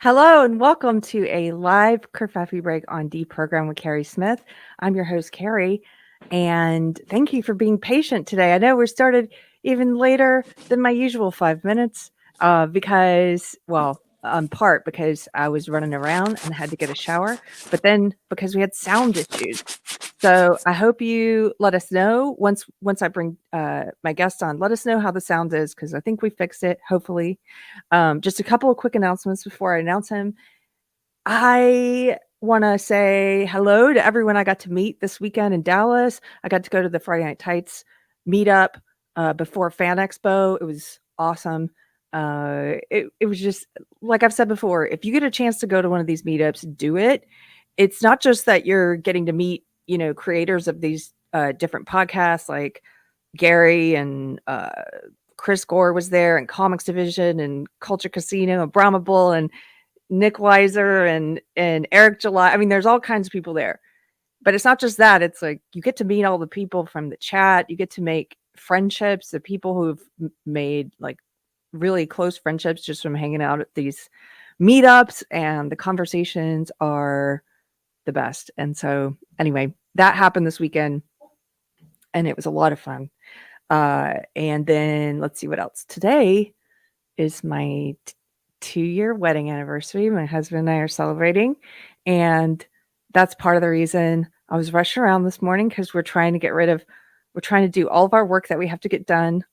Hello and welcome to a live kerfuffle break on Deprogrammed with Carrie Smith. I'm your host, Carrie, and thank you for being patient today. I know we started even later than my usual 5 minutes in part because I was running around and had to get a shower, but then because we had sound issues. So I hope you let us know once I bring my guest on. Let us know how the sound is because I think we fixed it. Hopefully, just a couple of quick announcements before I announce him. I want to say hello to everyone I got to meet this weekend in Dallas. I got to go to the Friday Night Tights meetup before Fan Expo. It was awesome. It was just like I've said before. If you get a chance to go to one of these meetups, do it. It's not just that you're getting to meet creators of these different podcasts like Gary and Chris Gore was there, and Comics Division and Culture Casino and Brahma Bull and Nick Weiser and Eric July. I mean, there's all kinds of people there. But it's not just that. It's like you get to meet all the people from the chat. You get to make friendships, the people who've made like really close friendships just from hanging out at these meetups, and the conversations are the best. And so anyway, that happened this weekend and it was a lot of fun. And then let's see what else. Today is my 2-year wedding anniversary. My husband and I are celebrating, and that's part of the reason I was rushing around this morning, because we're trying to do all of our work that we have to get done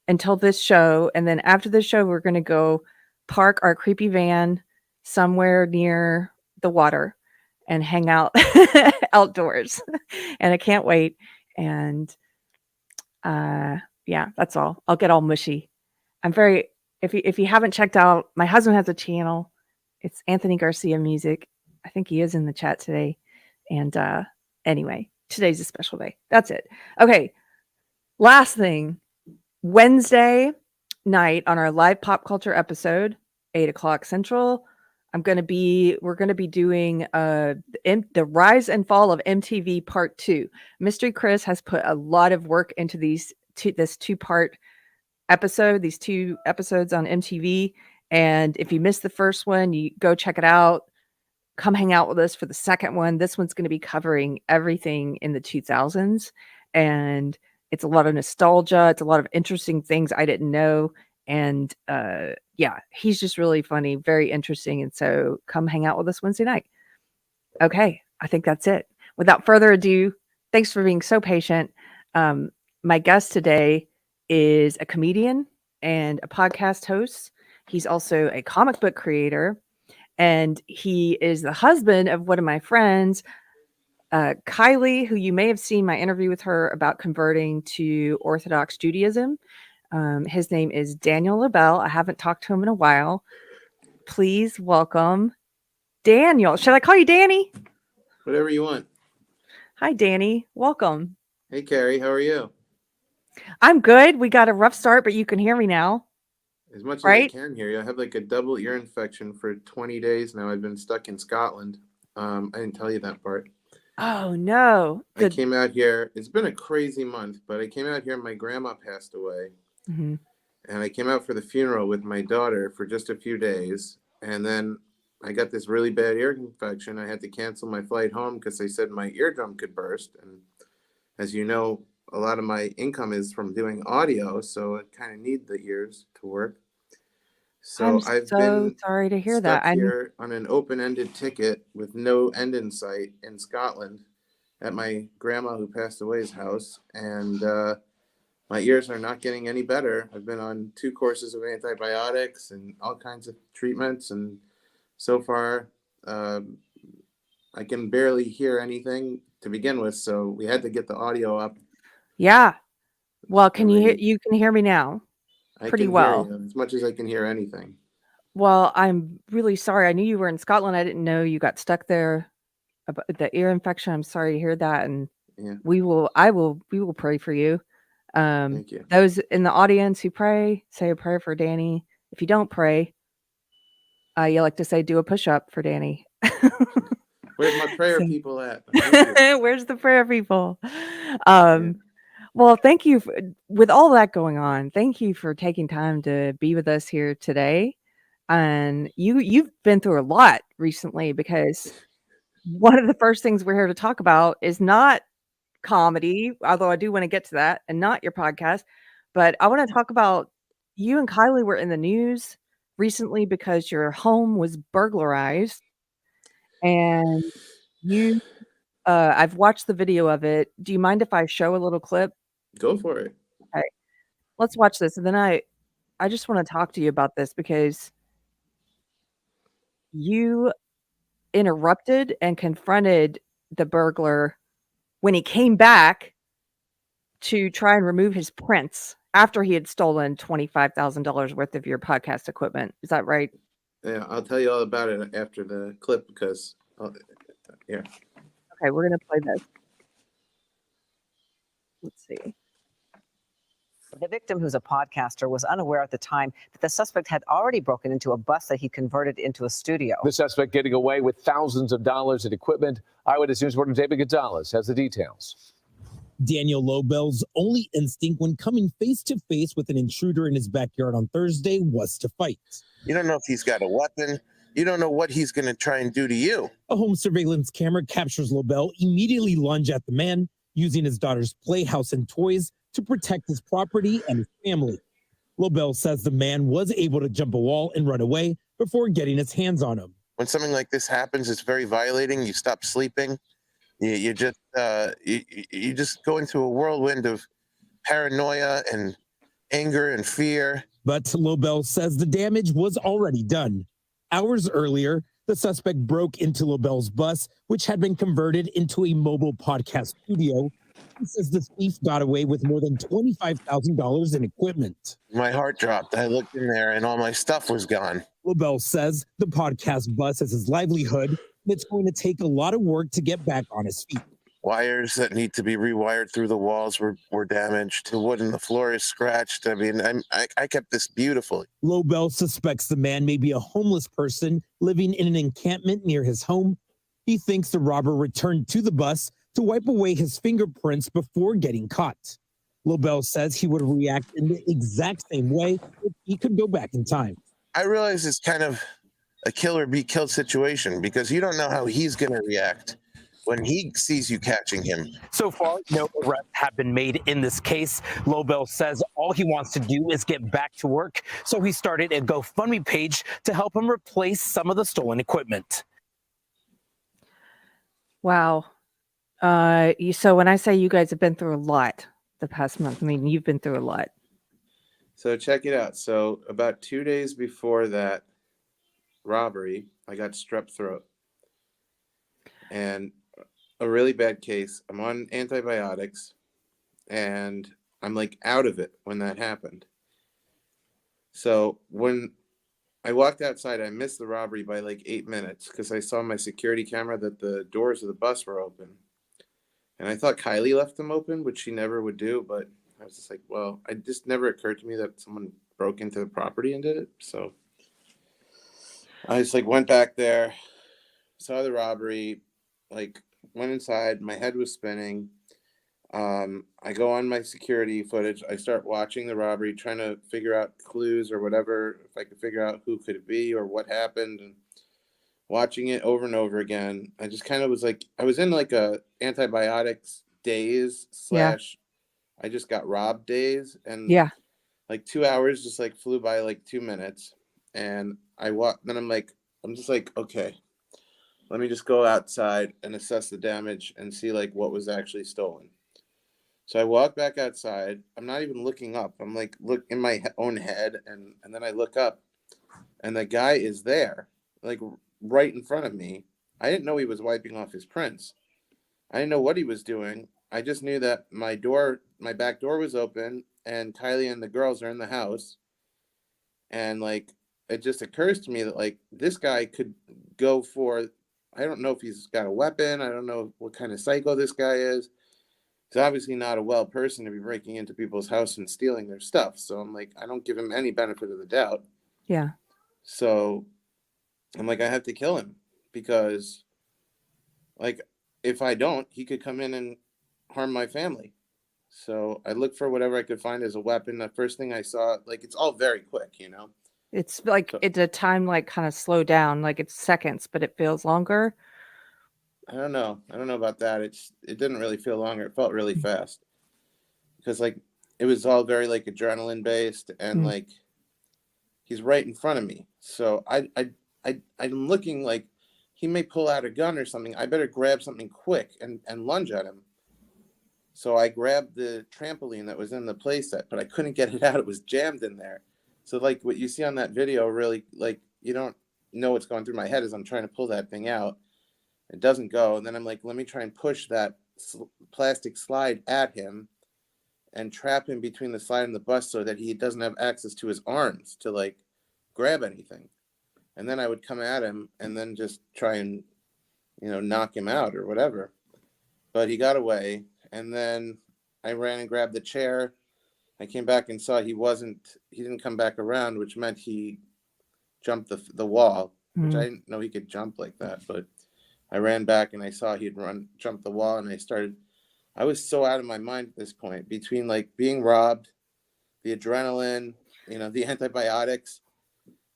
until this show. And then after the show, we're going to go park our creepy van somewhere near the water and hang out outdoors. And I can't wait. And yeah, that's all. I'll get all mushy. If you haven't checked out, my husband has a channel. It's Anthony Garcia Music. I think he is in the chat today. And anyway, today's a special day. That's it. Okay. Last thing, Wednesday night on our live pop culture episode, 8:00 Central, we're going to be doing the rise and fall of MTV Part 2. Mystery Chris has put a lot of work into this 2-part episode, these 2 episodes on MTV. And if you missed the first one, you go check it out. Come hang out with us for the second one. This one's going to be covering everything in the 2000s. And it's a lot of nostalgia. It's a lot of interesting things I didn't know. And yeah, he's just really funny, very interesting. And so come hang out with us Wednesday night. Okay, I think that's it. Without further ado, thanks for being so patient. My guest today is a comedian and a podcast host. He's also a comic book creator, and he is the husband of one of my friends, Kylie, who you may have seen my interview with her about converting to Orthodox Judaism. His name is Daniel Lobell. I haven't talked to him in a while. Please welcome Daniel. Should I call you Danny? Whatever you want. Hi, Danny. Welcome. Hey, Carrie. How are you? I'm good. We got a rough start, but you can hear me now. As much right? as I can hear you. I have like a double ear infection for 20 days now. I've been stuck in Scotland. I didn't tell you that part. Oh, no. I came out here. It's been a crazy month, but I came out here. My grandma passed away. Mm-hmm. And I came out for the funeral with my daughter for just a few days. And then I got this really bad ear infection. I had to cancel my flight home because they said my eardrum could burst. And as you know, a lot of my income is from doing audio, so I kind of need the ears to work. So I've been sorry to hear stuck that. here on an open-ended ticket with no end in sight in Scotland at my grandma who passed away's house. And my ears are not getting any better. I've been on 2 courses of antibiotics and all kinds of treatments. And so far, I can barely hear anything to begin with. So we had to get the audio up. Yeah. Well, you can hear me now? Pretty well. Hear you, as much as I can hear anything. Well, I'm really sorry. I knew you were in Scotland. I didn't know you got stuck there about the ear infection. I'm sorry to hear that. And yeah, we will pray for you. Thank you. Those in the audience who pray, say a prayer for Danny. If you don't pray, you like to say, do a push-up for Danny. Where's my prayer people at? Where's the prayer people? Well, thank you with all that going on. Thank you for taking time to be with us here today. And you've been through a lot recently because one of the first things we're here to talk about is not comedy, although I do wanna get to that, and not your podcast, but I wanna talk about you and Kylie were in the news recently because your home was burglarized, and you I've watched the video of it. Do you mind if I show a little clip? Go for it. Okay, let's watch this, and then I just wanna talk to you about this because you interrupted and confronted the burglar when he came back to try and remove his prints after he had stolen $25,000 worth of your podcast equipment. Is that right? Yeah, I'll tell you all about it after the clip because, yeah. Okay, we're gonna play this. Let's see. The victim, who's a podcaster, was unaware at the time that the suspect had already broken into a bus that he converted into a studio. The suspect getting away with thousands of dollars in equipment. Eyewitness News reporter David Gonzalez has the details. Daniel Lobell's only instinct when coming face to face with an intruder in his backyard on Thursday was to fight. You don't know if he's got a weapon. You don't know what he's going to try and do to you. A home surveillance camera captures Lobell immediately lunge at the man, using his daughter's playhouse and toys to protect his property and his family. Lobell says the man was able to jump a wall and run away before getting his hands on him. When something like this happens, it's very violating. You stop sleeping. You just go into a whirlwind of paranoia and anger and fear. But Lobell says the damage was already done. Hours earlier, the suspect broke into Lobell's bus, which had been converted into a mobile podcast studio. He says the thief got away with more than $25,000 in equipment. My heart dropped. I looked in there and all my stuff was gone. Lobell says the podcast bus is his livelihood, and it's going to take a lot of work to get back on his feet. Wires that need to be rewired through the walls were damaged. The wood in the floor is scratched. I mean, I kept this beautifully. Lobell suspects the man may be a homeless person living in an encampment near his home. He thinks the robber returned to the bus to wipe away his fingerprints before getting caught. Lobell says he would react in the exact same way if he could go back in time. I realize it's kind of a kill or be killed situation because you don't know how he's going to react when he sees you catching him. So far, no arrests have been made in this case. Lobell says all he wants to do is get back to work, so he started a GoFundMe page to help him replace some of the stolen equipment. Wow. So when I say you guys have been through a lot the past month, I mean, you've been through a lot. So check it out. So about 2 days before that robbery, I got strep throat. And a really bad case. I'm on antibiotics and I'm like out of it when that happened. So when I walked outside, I missed the robbery by like 8 minutes because I saw my security camera that the doors of the bus were open. And I thought Kylie left them open, which she never would do. But I was just like, well, it just never occurred to me that someone broke into the property and did it. So I just like went back there, saw the robbery, like went inside. My head was spinning. I go on my security footage. I start watching the robbery, trying to figure out clues or whatever, if I could figure out who could it be or what happened, and watching it over and over again. I just kind of was like, I was in like a antibiotics daze slash I just got robbed days, and like 2 hours just like flew by like 2 minutes, and then I'm just like, okay, let me just go outside and assess the damage and see like what was actually stolen. So I walk back outside. I'm not even looking up. I'm like, look in my own head. And then I look up and the guy is there, like right in front of me. I didn't know he was wiping off his prints. I didn't know what he was doing. I just knew that my back door was open and Kylie and the girls are in the house. And like, it just occurs to me that like this guy could go for, I don't know if he's got a weapon. I don't know what kind of psycho this guy is. He's obviously not a well person to be breaking into people's house and stealing their stuff. So I'm like, I don't give him any benefit of the doubt. Yeah. So I'm like, I have to kill him because like, if I don't, he could come in and harm my family. So I looked for whatever I could find as a weapon. The first thing I saw, like, it's all very quick, you know? It's like So- it's a time like kind of slow down, like it's seconds, but it feels longer. I don't know. I don't know about that. It didn't really feel longer. It felt really fast because like it was all very like adrenaline based and Mm. like he's right in front of me. So I'm looking like he may pull out a gun or something. I better grab something quick and lunge at him. So I grabbed the trampoline that was in the playset, but I couldn't get it out. It was jammed in there. So like what you see on that video, really like you don't know what's going through my head as I'm trying to pull that thing out. It doesn't go. And then I'm like, let me try and push that plastic slide at him and trap him between the slide and the bus so that he doesn't have access to his arms to like grab anything. And then I would come at him and then just try and, knock him out or whatever. But he got away. And then I ran and grabbed the chair. I came back and saw he didn't come back around, which meant he jumped the wall, which I didn't know he could jump like that. But I ran back and I saw he'd jumped the wall, and I was so out of my mind at this point between like being robbed, the adrenaline, the antibiotics.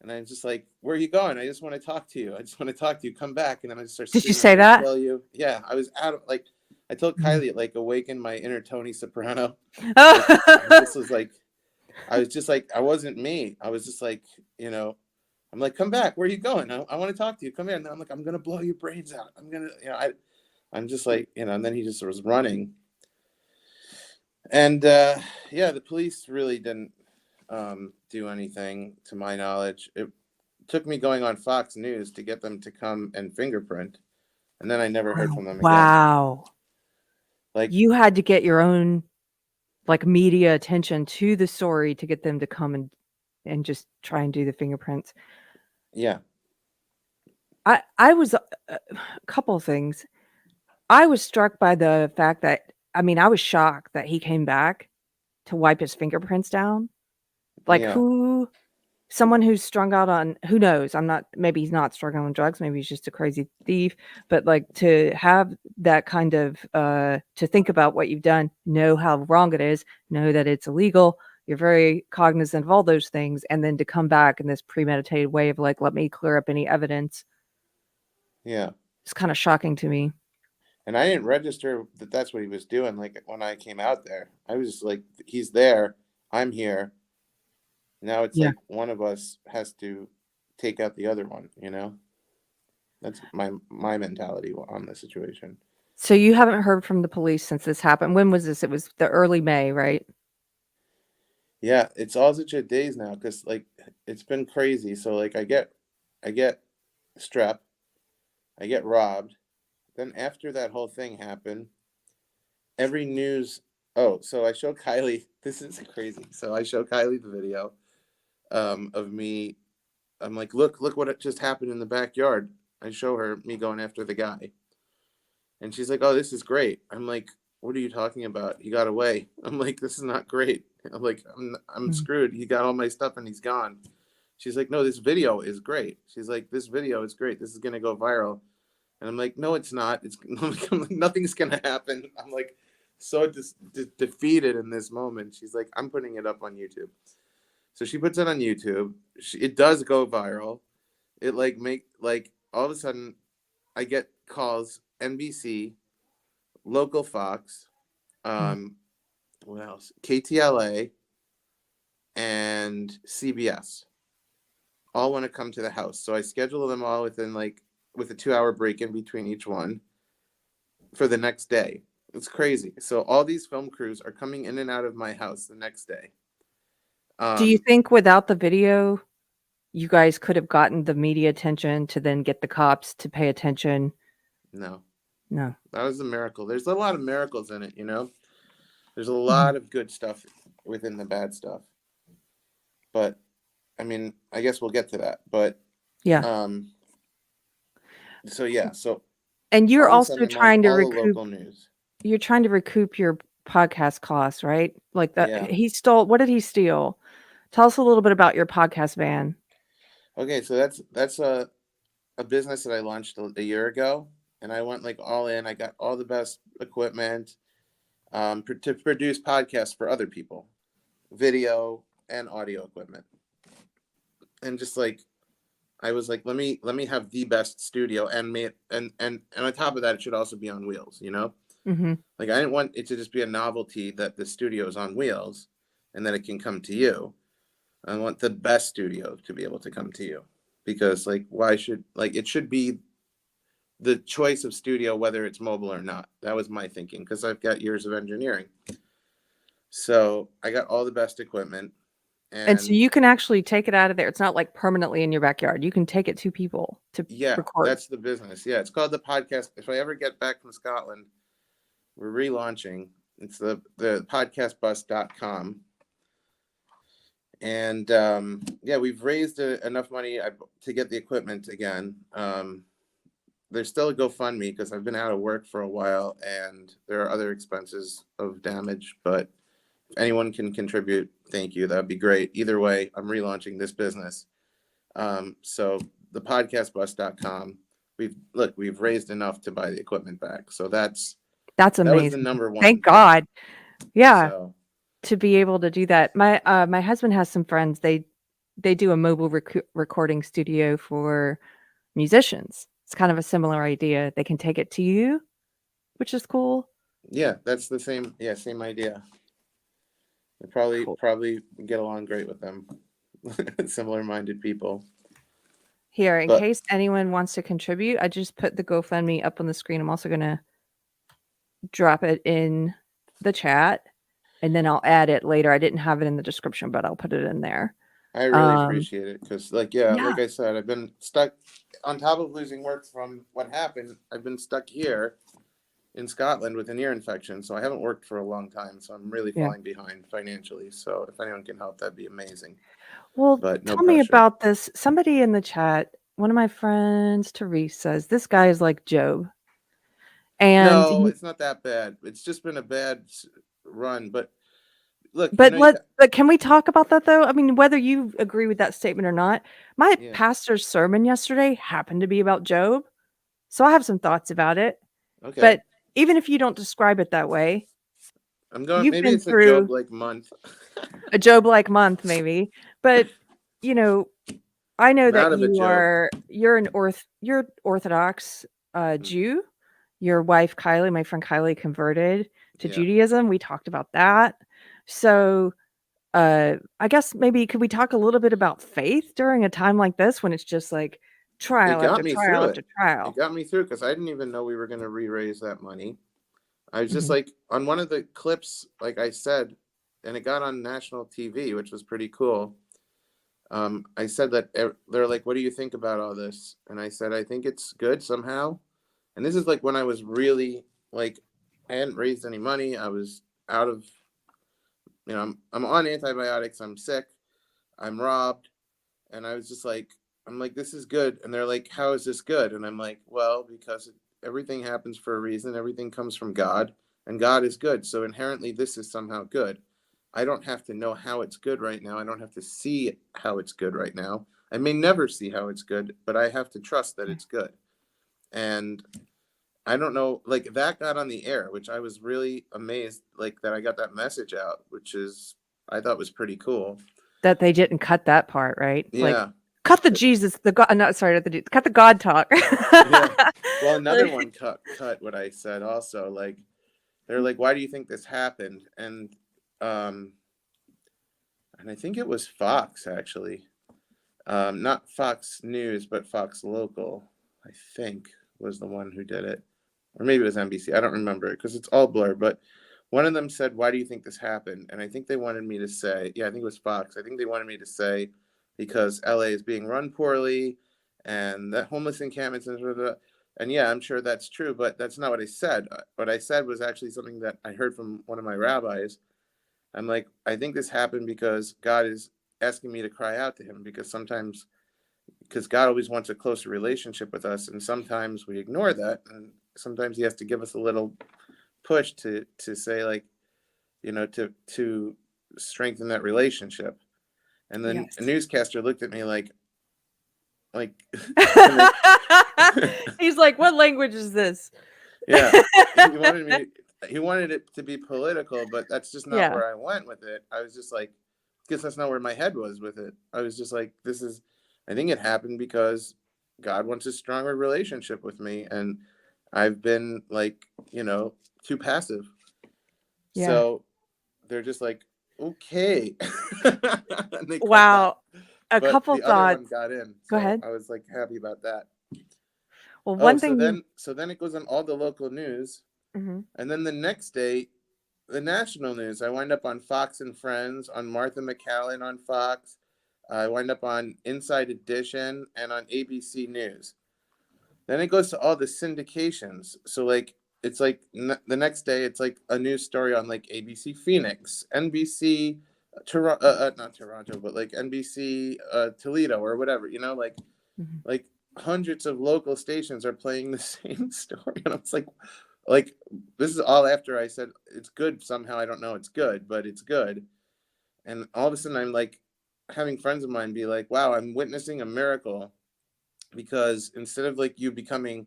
And I'm just like, where are you going? I just want to talk to you. I just want to talk to you. Come back. And then I just started Did you screaming, say "I'm gonna that? kill you." Yeah, I was out of like, I told Kylie it like awakened my inner Tony Soprano. This was like, I was just like, I wasn't me. I was just like, I'm like, come back. Where are you going? I want to talk to you. Come here. And then I'm like, I'm going to blow your brains out. I'm going to, I'm just like, and then he just was running. And the police really didn't do anything to my knowledge. It took me going on Fox News to get them to come and fingerprint. And then I never heard from them again. Wow. Like You had to get your own like media attention to the story to get them to come and just try and do the fingerprints. yeah. I was a couple of things. I was struck by the fact that I was shocked that he came back to wipe his fingerprints down. Like Yeah. someone who's strung out on, who knows? Maybe he's not strung out on drugs. Maybe he's just a crazy thief. But like to have that kind of, to think about what you've done, know how wrong it is, know that it's illegal. You're very cognizant of all those things. And then to come back in this premeditated way of like, let me clear up any evidence. Yeah. It's kind of shocking to me. And I didn't register that that's what he was doing. Like when I came out there, I was just like, he's there. I'm here. Now it's like one of us has to take out the other one, That's my mentality on the situation. So you haven't heard from the police since this happened. When was this? It was the early May, right? Yeah, it's all such a days now because like it's been crazy. So like I get strep, I get robbed. Then after that whole thing happened, every news. Oh, so I show Kylie. This is crazy. So I show Kylie the video of me. I'm like, look what just happened in the backyard. I show her me going after the guy. And she's like, oh, this is great. I'm like, what are you talking about? He got away. I'm like, this is not great. I'm like, I'm screwed. He got all my stuff and he's gone. She's like, no, this video is great. She's like, this video is great. This is going to go viral. And I'm like, no, it's not. I'm like, nothing's going to happen. I'm like so defeated in this moment. She's like, I'm putting it up on YouTube. So she puts it on YouTube. It does go viral. It all of a sudden I get calls, NBC, local Fox, what else? KTLA and CBS all want to come to the house. So I schedule them all with a 2-hour break in between each one for the next day. It's crazy. So all these film crews are coming in and out of my house the next day. Do you think without the video, you guys could have gotten the media attention to then get the cops to pay attention? No. No. That was a miracle. There's a lot of miracles in it, There's a lot of good stuff within the bad stuff. But, I guess we'll get to that. But, yeah. So. And you're all of a also sudden, trying to all the recoup. local news. You're trying to recoup your podcast costs, right? Like that. Yeah. He stole. What did he steal? Tell us a little bit about your podcast van. Okay, so that's a business that I launched a year ago, and I went like all in. I got all the best equipment to produce podcasts for other people, video and audio equipment. and just like I was like, let me have the best studio, and on top of that, it should also be on wheels, you know? Mm-hmm. Like I didn't want it to just be a novelty that the studio is on wheels and that it can come to you. I want the best studio to be able to come to you, because like it should be the choice of studio whether it's mobile or not. That was my thinking, because I've got years of engineering. So I got all the best equipment. And so you can actually take it out of there. It's not like permanently in your backyard. You can take it to people to record. That's the business. Yeah, it's called The Podcast. If I ever get back from Scotland, we're relaunching. It's the podcastbus.com. And we've raised enough money to get the equipment again. There's still a GoFundMe because I've been out of work for a while, and there are other expenses of damage, but if anyone can contribute, thank you. That'd be great. Either way, I'm relaunching this business. So the podcastbus.com, we've raised enough to buy the equipment back. So that's amazing. That was the number one. Thank God. Yeah. So, to be able to do that. My husband has some friends. They do a mobile recording studio for musicians. It's kind of a similar idea. They can take it to you, which is cool. Yeah, that's the same. Yeah, same idea. I probably get along great with them. Similar-minded people. Here, in case anyone wants to contribute, I just put the GoFundMe up on the screen. I'm also going to drop it in the chat, and then I'll add it later. I didn't have it in the description, but I'll put it in there. I really appreciate it, because like I said, I've been stuck on top of losing work from what happened. I've been stuck here in Scotland with an ear infection, so I haven't worked for a long time, so I'm really falling behind financially. So if anyone can help, that'd be amazing. Well, but no tell me about this. Somebody in the chat, one of my friends, Therese, says this guy is like Job. And no, it's not that bad. It's just been a bad run. But look, but can we talk about that though? I mean, whether you agree with that statement or not, my pastor's sermon yesterday happened to be about Job, so I have some thoughts about it. Okay. But even if you don't describe it that way, maybe it's a Job-like month. A Job-like month, maybe. But I know that you're an Orthodox Jew. Your wife Kylie, my friend Kylie, converted to Judaism. We talked about that. So I guess maybe could we talk a little bit about faith during a time like this, when it's just like trial after trial after trial? It got me through, because I didn't even know we were going to re-raise that money. I was just like, on one of the clips, like I said, and it got on national TV, which was pretty cool. I said that they're like, what do you think about all this? And I said, I think it's good somehow. And this is like when I was really like, I hadn't raised any money. I was out of, I'm on antibiotics. I'm sick. I'm robbed. And I was just like, I'm like, this is good. And they're like, how is this good? And I'm like, well, because everything happens for a reason. Everything comes from God, and God is good. So inherently, this is somehow good. I don't have to know how it's good right now. I don't have to see how it's good right now. I may never see how it's good, but I have to trust that it's good. And I don't know, like that got on the air, which I was really amazed, like that I got that message out, which is, I thought was pretty cool. That they didn't cut that part, right? Yeah. Like, cut the Jesus, the God, not sorry, cut the God talk. Yeah. Well, another one cut what I said also. Like, they're like, why do you think this happened? And I think it was Fox, actually. Not Fox News, but Fox Local, I think, was the one who did it. Or maybe it was NBC. I don't remember it, because it's all blur. But one of them said, why do you think this happened? And I think they wanted me to say, I think it was Fox. I think they wanted me to say, because LA is being run poorly, and that homeless encampments, and yeah, I'm sure that's true, but that's not what I said. What I said was actually something that I heard from one of my rabbis. I'm like, I think this happened because God is asking me to cry out to him, because God always wants a closer relationship with us, and sometimes we ignore that, and sometimes he has to give us a little push to say, like, to strengthen that relationship. And then a newscaster looked at me like he's like, what language is this? Yeah. He wanted it to be political, but that's just not where I went with it. I was just like, guess that's not where my head was with it. I was just like, I think it happened because God wants a stronger relationship with me. And I've been like, too passive. Yeah. So they're just like, okay. And they cut Wow. that. A couple the other one thoughts. got in. Go So ahead. I was like happy about that. Well, one so thing. then it goes on all the local news. Mhm. And then the next day, the national news. I wind up on Fox and Friends, on Martha McCallan on Fox. I wind up on Inside Edition and on ABC News. Then it goes to all the syndications. So like it's like the next day it's like a news story on like ABC Phoenix, NBC not Toronto, but like NBC Toledo or whatever. Mhm. Like hundreds of local stations are playing the same story, and I was like this is all after I said it's good. Somehow I don't know it's good, but it's good. And all of a sudden I'm like having friends of mine be like, wow, I'm witnessing a miracle, because instead of like you becoming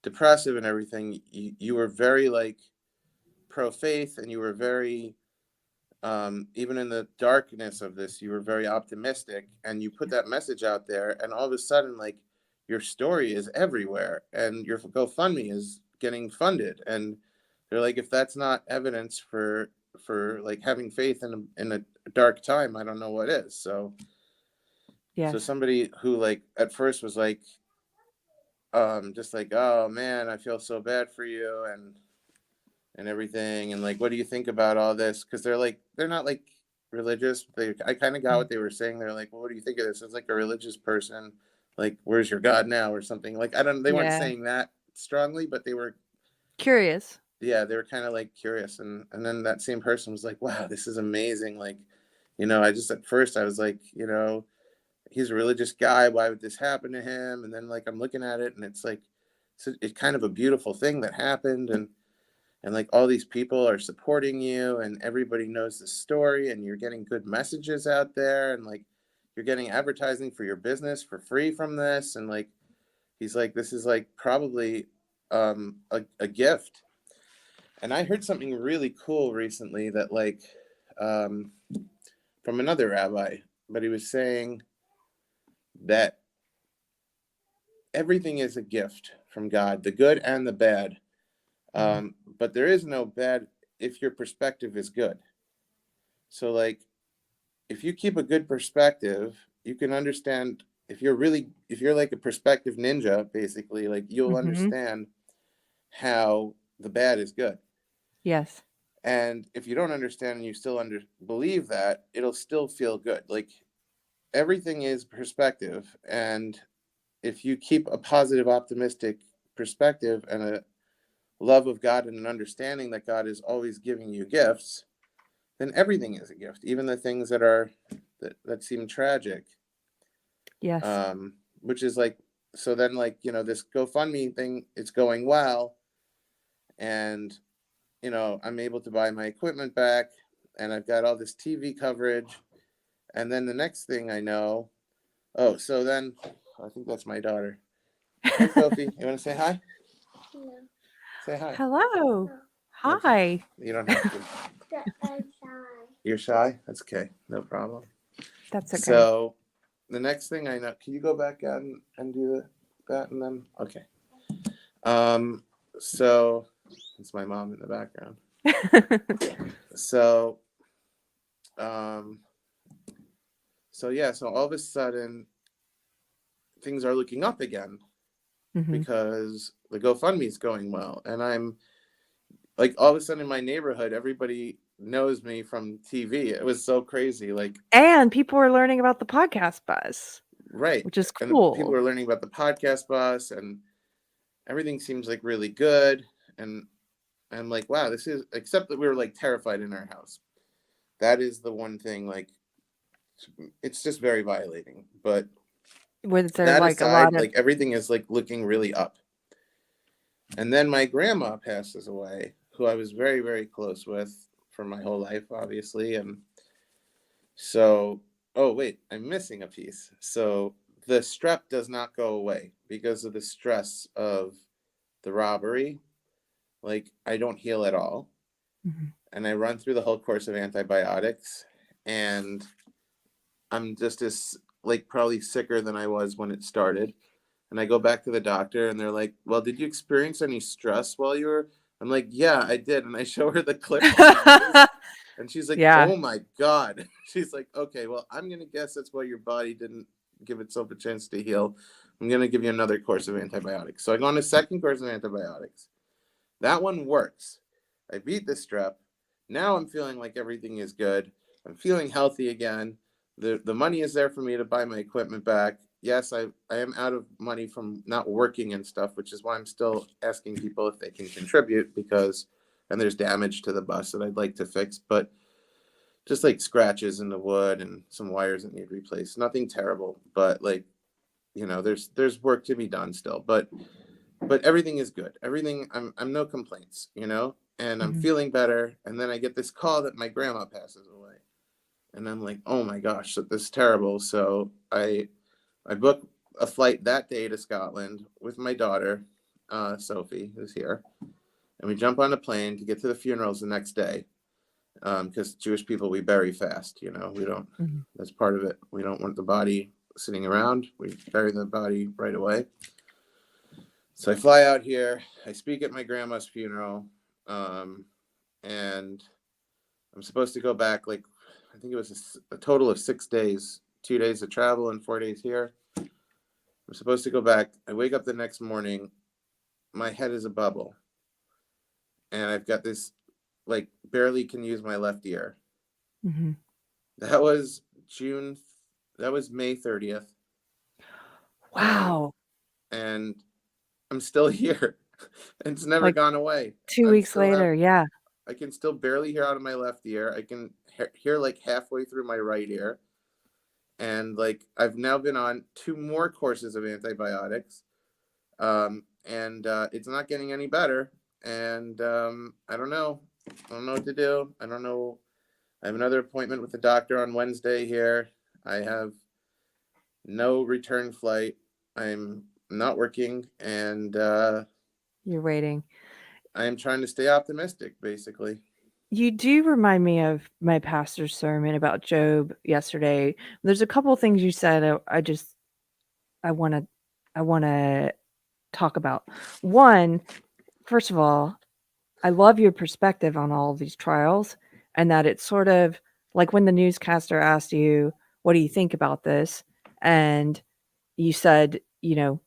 depressive and everything, you were very like pro faith, and you were very even in the darkness of this, you were very optimistic, and you put that message out there, and all of a sudden like your story is everywhere, and your GoFundMe is getting funded, and they're like, if that's not evidence for like having faith in a dark time, I don't know what is. So Yes. somebody who like at first was like just like, oh man, I feel so bad for you and everything, and like, what do you think about all this? Because they're not like religious. I kind of got what they were saying. They're like, well, what do you think of this? It's like a religious person, like, where's your God now, or something. Like, they weren't Yeah. saying that strongly, but they were Curious. they were kind of like curious. And then that same person was like, wow, this is amazing. Like, I just at first I was like, he's a religious guy, why would this happen to him? And then like I'm looking at it, and it's like it's kind of a beautiful thing that happened, and like all these people are supporting you, and everybody knows the story, and you're getting good messages out there, and like you're getting advertising for your business for free from this. And like he's like, this is like probably a gift. And I heard something really cool recently that like from another rabbi, but he was saying that everything is a gift from God, the good and the bad. But there is no bad if your perspective is good. So like, if you keep a good perspective, you can understand. If you're like a perspective ninja, basically, like you'll understand how the bad is good. Yes. And if you don't understand and you still believe that, it'll still feel good. Like everything is perspective. And if you keep a positive, optimistic perspective and a love of God and an understanding that God is always giving you gifts, then everything is a gift, even the things that seem tragic. Yes. Which is like, so then like, this GoFundMe thing, it's going well. And, I'm able to buy my equipment back, and I've got all this TV coverage. And then the next thing I know, so then I think that's my daughter. Hi, Sophie. You want to say hi? No. Say hi. Hello. Hi. You don't have to. I'm shy. You're shy? That's okay. No problem. That's okay. So the next thing I know, can you go back out and do that, and then okay. So it's my mom in the background. So so all of a sudden things are looking up again because the GoFundMe is going well, and I'm like, all of a sudden in my neighborhood, everybody knows me from TV. It was so crazy. Like, and people are learning about the podcast buzz, right, which is and cool. people are learning about the podcast bus, and everything seems like really good. And I'm like, wow, this is, except that we were like terrified in our house. That is the one thing, like, it's just very violating. But Was there that like aside, a lot of like everything is like looking really up. And then my grandma passes away, who I was very, very close with for my whole life, obviously. And so, oh wait, I'm missing a piece. So the strep does not go away because of the stress of the robbery. Like, I don't heal at all. And I run through the whole course of antibiotics, and I'm just as like probably sicker than I was when it started. And I go back to the doctor and they're like, well, did you experience any stress while you were? I'm like, yeah, I did. And I show her the clip on my face, and she's like, Yeah. oh my God. She's like, okay, well, I'm going to guess that's why your body didn't give itself a chance to heal. I'm going to give you another course of antibiotics. So I go on a second course of antibiotics. That one works. I beat the strep. Now I'm feeling like everything is good. I'm feeling healthy again. The money is there for me to buy my equipment back. Yes, I am out of money from not working and stuff, which is why I'm still asking people if they can contribute, because, and there's damage to the bus that I'd like to fix, but just like scratches in the wood and some wires that need replaced. Nothing terrible, but like, you know, there's work to be done still, but everything is good. Everything, I'm no complaints, you know, and I'm feeling better. And then I get this call that my grandma passes away. And I'm like, oh my gosh, this is terrible. So I booked a flight that day to Scotland with my daughter, Sophie, who's here. And we jump on a plane to get to the funerals the next day. Because Jewish people, we bury fast, you know, we don't, that's part of it. We don't want the body sitting around. We bury the body right away. So I fly out here, I speak at my grandma's funeral, and I'm supposed to go back, like, I think it was a total of 6 days, 2 days of travel and 4 days here. I'm supposed to go back. I wake up the next morning, my head is a bubble, and I've got this, like, barely can use my left ear. That was May 30th. Wow. And I'm still here. It's never Like gone away. 2 I weeks still have- later, yeah. I can still barely hear out of my left ear. I can hear like halfway through my right ear. And like, I've now been on 2 more courses of antibiotics. And it's not getting any better. And I don't know. I don't know what to do. I don't know. I have another appointment with the doctor on Wednesday here. I have no return flight. I'm not working, and You're waiting. I am trying to stay optimistic, basically. You do remind me of my pastor's sermon about Job yesterday. There's a couple of things you said I want to talk about. One, first of all, I love your perspective on all of these trials, and that it's sort of like when the newscaster asked you, what do you think about this? And you said, you know,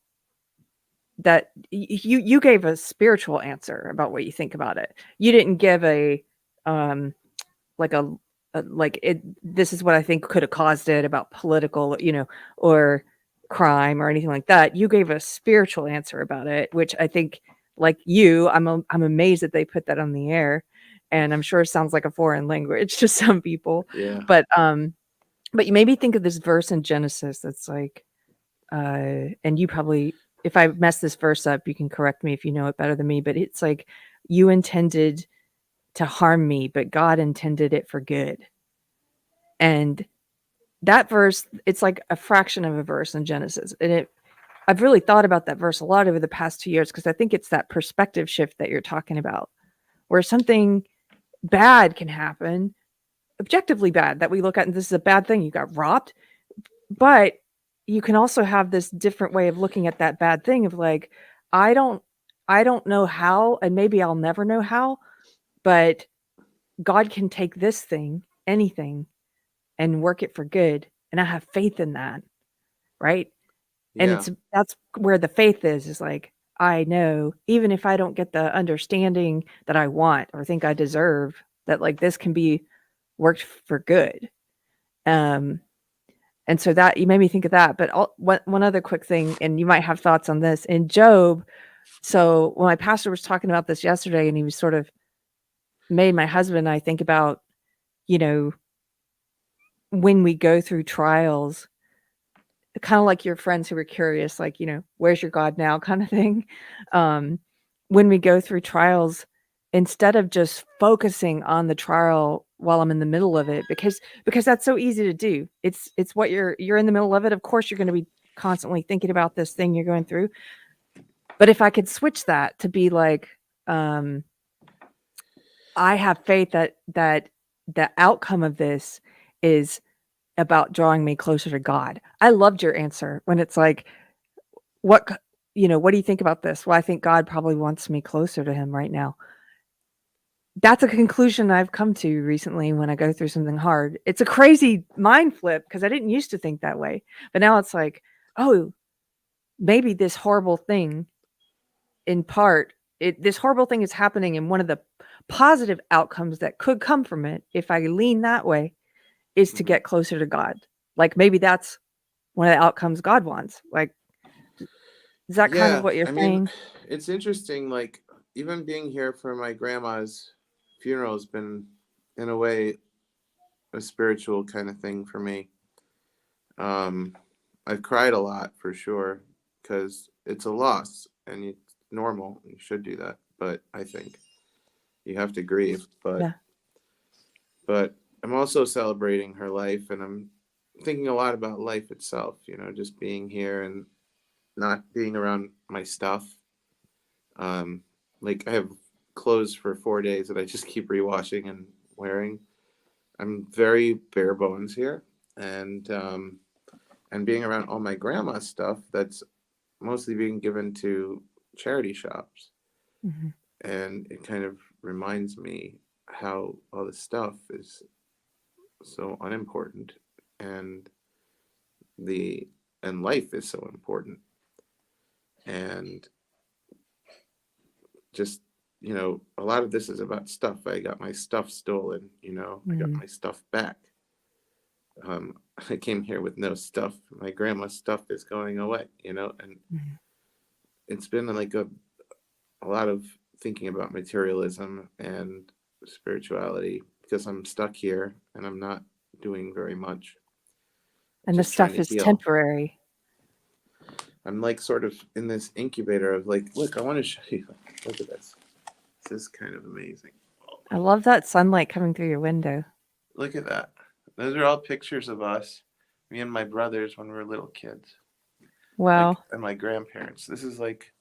that you gave a spiritual answer about what you think about it. You didn't give a this is what I think could have caused it, about political, you know, or crime or anything like that. You gave a spiritual answer about it, which I think, like you, I'm amazed that they put that on the air, and I'm sure it sounds like a foreign language to some people. Yeah. But you made me think of this verse in Genesis that's like, and you probably, if I mess this verse up, you can correct me if you know it better than me, but it's like, you intended to harm me, but God intended it for good. And that verse, it's like a fraction of a verse in Genesis. And I've really thought about that verse a lot over the past 2 years, because I think it's that perspective shift that you're talking about, where something bad can happen, objectively bad, that we look at, and this is a bad thing, you got robbed, but you can also have this different way of looking at that bad thing of like, I don't know how, and maybe I'll never know how, but God can take this thing, anything, and work it for good. And I have faith in that. Right. And Yeah. that's where the faith is like, I know, even if I don't get the understanding that I want or think I deserve, that like this can be worked for good. And so that, you made me think of that. But one other quick thing, and you might have thoughts on this, in Job. So when my pastor was talking about this yesterday, and he was sort of made my husband and I think about, you know, when we go through trials, kind of like your friends who were curious, like, you know, where's your God now kind of thing. When we go through trials, instead of just focusing on the trial while I'm in the middle of it, because that's so easy to do. It's what you're in the middle of it. Of course, you're going to be constantly thinking about this thing you're going through. But if I could switch that to be like, I have faith that the outcome of this is about drawing me closer to God. I loved your answer when it's like, what what do you think about this? Well, I think God probably wants me closer to him right now. That's a conclusion I've come to recently when I go through something hard. It's a crazy mind flip because I didn't used to think that way. But now it's like, oh, maybe this horrible thing, in part, this horrible thing is happening, and one of the positive outcomes that could come from it, if I lean that way, is to get closer to God. Like maybe that's one of the outcomes God wants. Like, is that kind of Yeah, what you're I mean, saying? it's interesting. Like, even being here for my grandma's funeral has been, in a way, a spiritual kind of thing for me. I've cried a lot for sure because it's a loss and it's normal. You should do that, but I think you have to grieve. Yeah. But I'm also celebrating her life, and I'm thinking a lot about life itself. Just being here and not being around my stuff. Like I have clothes for 4 days that I just keep rewashing and wearing. I'm very bare bones here, and being around all my grandma's stuff that's mostly being given to charity shops. Mhm. And it kind of reminds me how all this stuff is so unimportant, and life is so important. And just, a lot of this is about stuff. I got my stuff stolen, I got my stuff back. I came here with no stuff. My grandma's stuff is going away, and it's been like a lot of thinking about materialism and spirituality because I'm stuck here and I'm not doing very much. And the Just trying stuff to is heal. temporary. I'm like sort of in this incubator of like, look, I want to show you. Look at this. This is kind of amazing. I love that sunlight coming through your window. Look at that. Those are all pictures of us, me and my brothers when we were little kids. Wow. Like, and my grandparents. This is like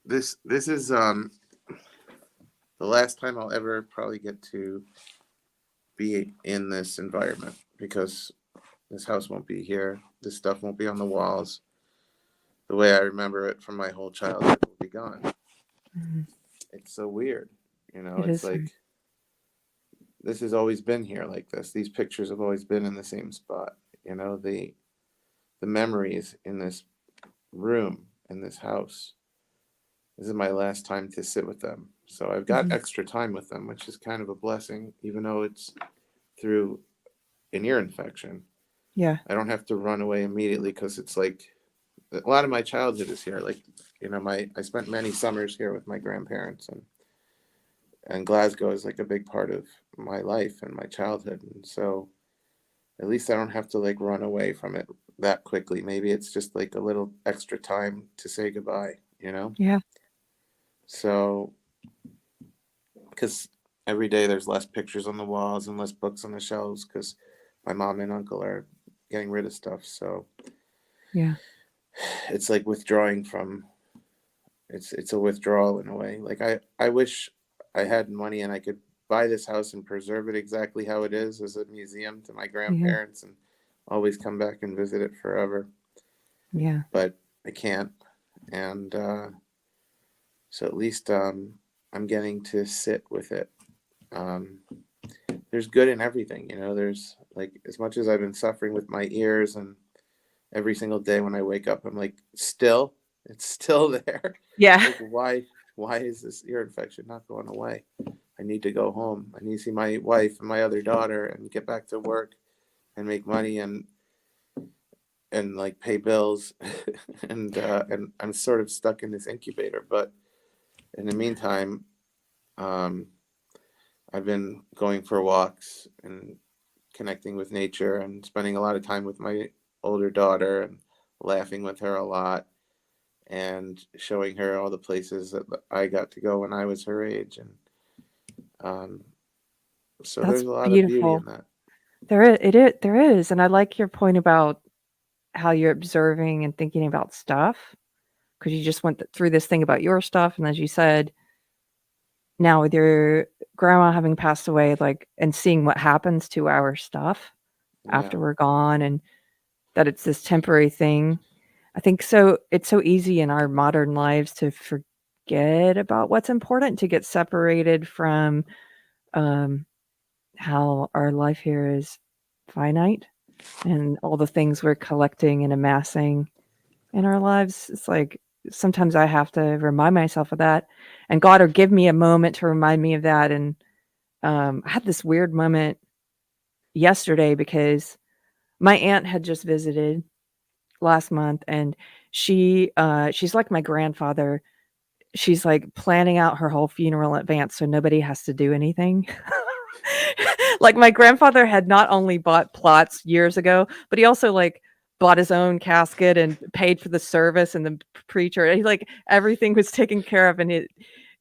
this is the last time I'll ever probably get to be in this environment because this house won't be here. This stuff won't be on the walls. The way I remember it from my whole childhood will be gone. Mhm. It's so weird. It It's is like weird. this has always been here like this. These pictures have always been in the same spot. The memories in this room, in this house. This is my last time to sit with them. So I've got extra time with them, which is kind of a blessing, even though it's through an ear infection. Yeah. I don't have to run away immediately because it's like a lot of my childhood is here. Like, I spent many summers here with my grandparents, and Glasgow is like a big part of my life and my childhood. And so at least I don't have to like run away from it that quickly. Maybe it's just like a little extra time to say goodbye, Yeah. So, because every day there's less pictures on the walls and less books on the shelves because my mom and uncle are getting rid of stuff. So Yeah. it's like withdrawing from, it's a withdrawal in a way. Like I wish I had money and I could buy this house and preserve it exactly how it is as a museum to my grandparents and always come back and visit it forever. Yeah. But I can't. And so at least I'm getting to sit with it. There's good in everything, there's like, as much as I've been suffering with my ears, and every single day when I wake up, I'm like, it's still there. Yeah. Like, why is this ear infection not going away? I need to go home. I need to see my wife and my other daughter and get back to work and make money and like pay bills. and I'm sort of stuck in this incubator, but in the meantime, I've been going for walks and connecting with nature and spending a lot of time with my older daughter and laughing with her a lot and showing her all the places that I got to go when I was her age. And so That's there's a lot of beauty beautiful. in that. There is. And I like your point about how you're observing and thinking about stuff, because you just went through this thing about your stuff. And as you said, now with your grandma having passed away, like, and seeing what happens to our stuff, after Yeah. we're gone, and that it's this temporary thing. I think so it's so easy in our modern lives to forget about what's important, to get separated from um, how our life here is finite and all the things we're collecting and amassing in our lives. It's like sometimes I have to remind myself of that, and God will give me a moment to remind me of that. And I had this weird moment yesterday because my aunt had just visited last month, and she's like my grandfather. She's like planning out her whole funeral in advance so nobody has to do anything. Like my grandfather had not only bought plots years ago, but he also like bought his own casket and paid for the service and the preacher. He, like everything was taken care of,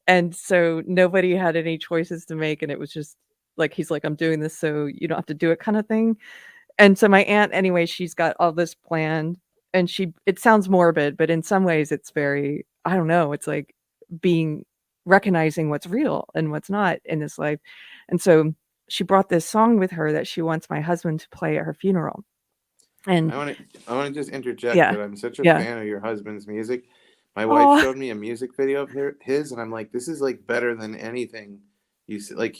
and so nobody had any choices to make, and it was just like he's like, I'm doing this so you don't have to do it kind of thing. And so my aunt, anyway, she's got all this planned, and it sounds morbid, but in some ways it's very, I don't know, it's like being recognizing what's real and what's not in this life. And so she brought this song with her that she wants my husband to play at her funeral. And I want to just interject yeah, that I'm such a yeah. fan of your husband's music. My wife Oh, showed me a music video of his, and I'm like, this is like better than anything you see. Like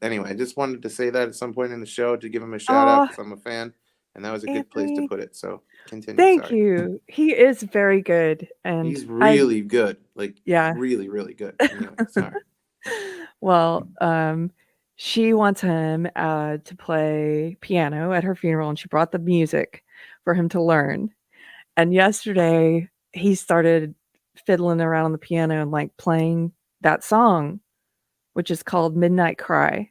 anyway. I just wanted to say that at some point in the show to give him a shout out oh, because I'm a fan, and that was a good place to Anthony, put it. So continue. thank Sorry. you. He is very good, and He's really good. Like yeah. really, really good. Anyway, sorry. Well, she wants him to play piano at her funeral, and she brought the music for him to learn. And yesterday, he started fiddling around on the piano and like playing that song, which is called Midnight Cry,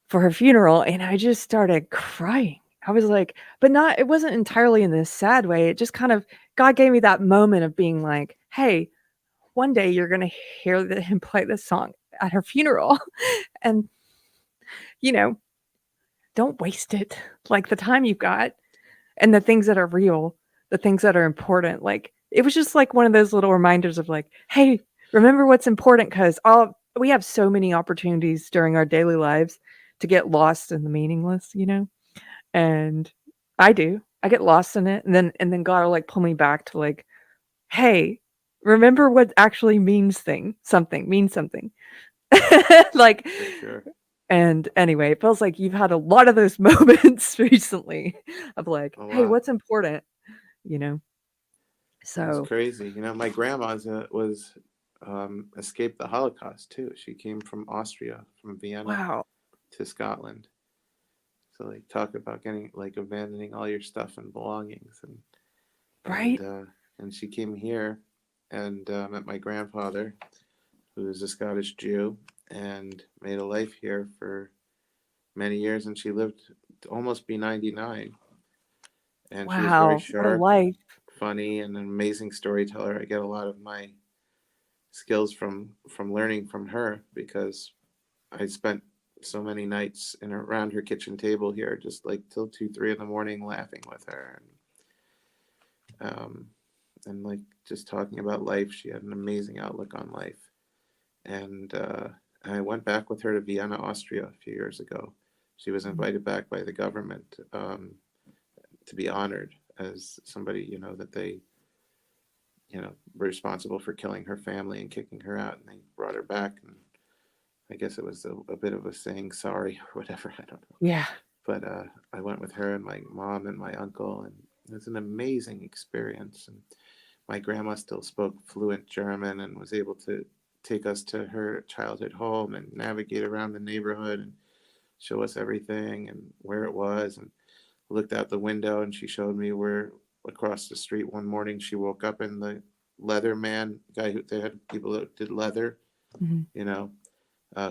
for her funeral. And I just started crying. I was like, but not, it wasn't entirely in this sad way. It just kind of, God gave me that moment of being like, hey, one day you're going to hear him play this song at her funeral. And, you know, don't waste it. Like the time you've got and the things that are real, the things that are important. Like it was just like one of those little reminders of like, hey, remember what's important, because we have so many opportunities during our daily lives to get lost in the meaningless, And I do. I get lost in it, and then God will like pull me back to like, hey, remember what actually means something. Like, For sure. and anyway, it feels like you've had a lot of those moments recently of like, A hey, lot. what's important, you know? It's So, crazy. My grandma's was escaped the Holocaust too. She came from Austria, from Vienna wow. to Scotland. So like talk about getting like abandoning all your stuff and belongings, Right? and she came here and met my grandfather, who is a Scottish Jew, and made a life here for many years, and she lived to almost be 99. And she was very Wow. What a sharp and life. funny and an amazing storyteller. I get a lot of my skills from learning from her because I spent so many nights in around her kitchen table here, just like till 2, 3 in the morning, laughing with her and like just talking about life. She had an amazing outlook on life, and I went back with her to Vienna, Austria, a few years ago. She was invited back by the government to be honored as somebody that they were responsible for killing her family and kicking her out, and they brought her back, and I guess it was a bit of a saying sorry or whatever, I don't know. Yeah. But I went with her and my mom and my uncle, and it was an amazing experience. And my grandma still spoke fluent German and was able to take us to her childhood home and navigate around the neighborhood and show us everything and where it was, and looked out the window, and she showed me where across the street one morning she woke up, and the leather man guy, who they had people that did leather, Mhm.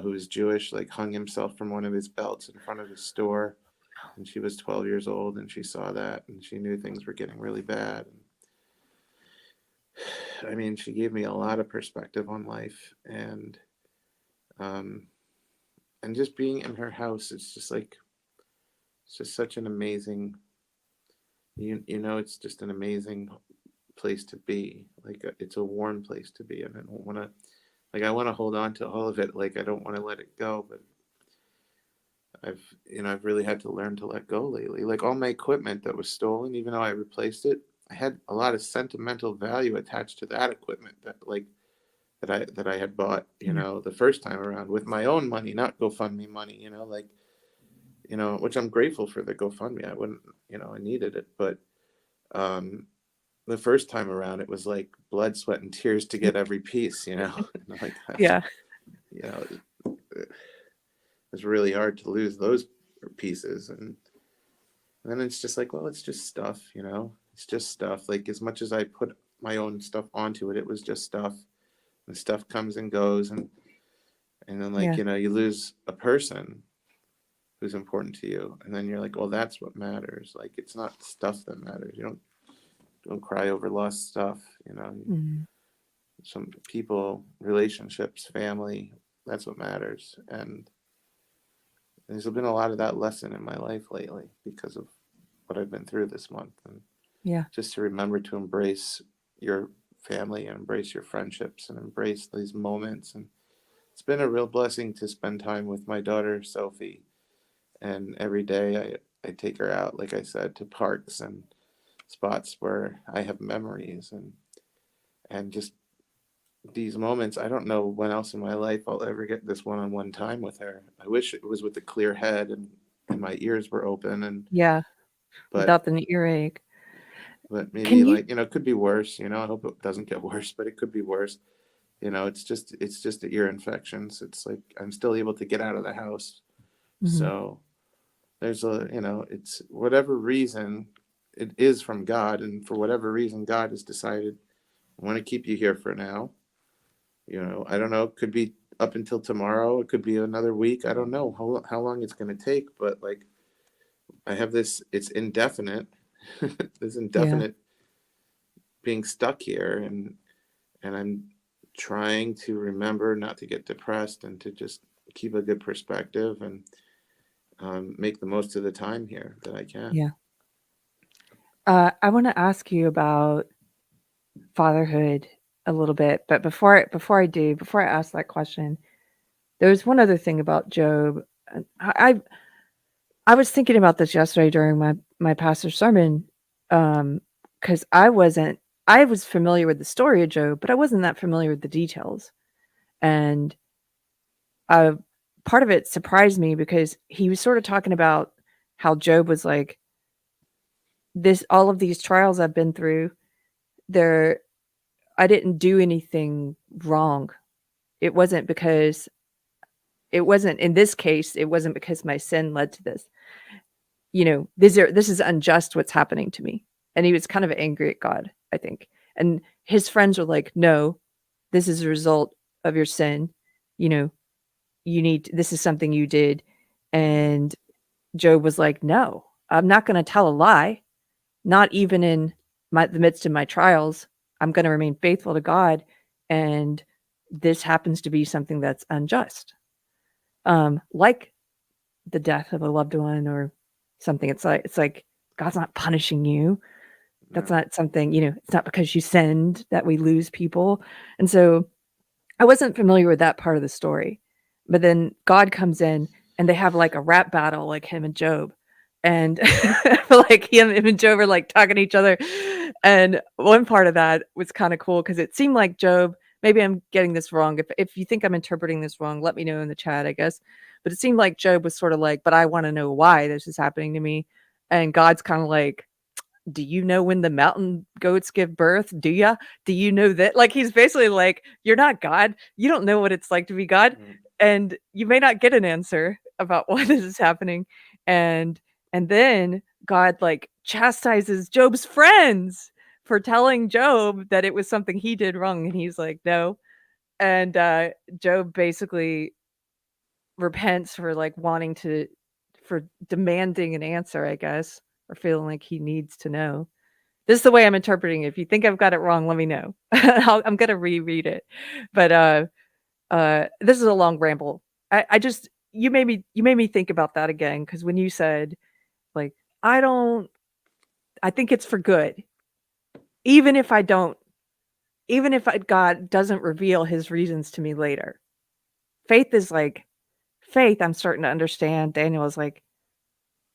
who was Jewish, like hung himself from one of his belts in front of his store. And she was 12 years old, and she saw that, and she knew things were getting really bad. I mean, she gave me a lot of perspective on life, and just being in her house, it's just such an amazing, it's just an amazing place to be. Like it's a warm place to be, and I want to hold on to all of it. Like I don't want to let it go, but I've really had to learn to let go lately. Like all my equipment that was stolen, even though I replaced it, I had a lot of sentimental value attached to that equipment that I had bought, the first time around with my own money, not GoFundMe money, which I'm grateful for the GoFundMe. I wouldn't, I needed it, but the first time around, it was like blood, sweat, and tears to get every piece, like, Yeah. it was really hard to lose those pieces. And then it's just like, well, it's just stuff, it's just stuff. Like as much as I put my own stuff onto it, it was just stuff. And stuff comes and goes, and then like Yeah. you lose a person who's important to you, and then you're like, well, that's what matters. Like it's not stuff that matters. You don't cry over lost stuff. Mhm. Some people, relationships, family, that's what matters. And there's been a lot of that lesson in my life lately because of what I've been through this month, and Yeah. just to remember to embrace your family and embrace your friendships and embrace these moments. And it's been a real blessing to spend time with my daughter Sophie, and every day I take her out, like I said, to parks and spots where I have memories, and just these moments. I don't know when else in my life I'll ever get this one-on-one time with her. I wish it was with a clear head and my ears were open, Yeah. but Without the earache. maybe Can you? like, it could be worse, I hope it doesn't get worse, but it could be worse. It's just the ear infections. It's like I'm still able to get out of the house. Mhm. So there's it's whatever reason it is from God, and for whatever reason God has decided, I want to keep you here for now. I don't know, it could be up until tomorrow, it could be another week. I don't know how long it's going to take, but like I have this, it's indefinite, this Yeah. indefinite being stuck here, and I'm trying to remember not to get depressed and to just keep a good perspective and make the most of the time here that I can. Yeah. I want to ask you about fatherhood a little bit, but before I ask that question, there's one other thing about Job. I was thinking about this yesterday during my pastor's sermon, because I was familiar with the story of Job, but I wasn't that familiar with the details, and part of it surprised me because he was sort of talking about how Job was like, all of these trials I've been through, I didn't do anything wrong. It wasn't in this case, it wasn't because my sin led to this. This is unjust what's happening to me. And he was kind of angry at God, I think. And his friends were like, no, this is a result of your sin. This is something you did. And Job was like, no, I'm not going to tell a lie. Not even in the midst of my trials. I'm going to remain faithful to God. And this happens to be something that's unjust. Like the death of a loved one or something. It's like God's not punishing you. That's not something, it's not because you sinned that we lose people. And so I wasn't familiar with that part of the story. But then God comes in and they have like a rap battle, like him and Job. And like him and Job are like talking to each other. And one part of that was kind of cool because it seemed like Job, maybe I'm getting this wrong. If you think I'm interpreting this wrong, let me know in the chat, I guess. But it seemed like Job was sort of like, but I want to know why this is happening to me. And God's kind of like, do you know when the mountain goats give birth? Do you know that? Like, he's basically like, you're not God. You don't know what it's like to be God. And you may not get an answer about why this is happening. And then God like chastises Job's friends for telling Job that it was something he did wrong. And he's like, no. And Job basically repents for like for demanding an answer, I guess, or feeling like he needs to know. This is the way I'm interpreting it. If you think I've got it wrong, let me know. I'm gonna reread it. But this is a long ramble. I just you made me think about that again, because when you said like I think it's for good. Even if God doesn't reveal his reasons to me later. Faith faith, I'm starting to understand. Daniel is like,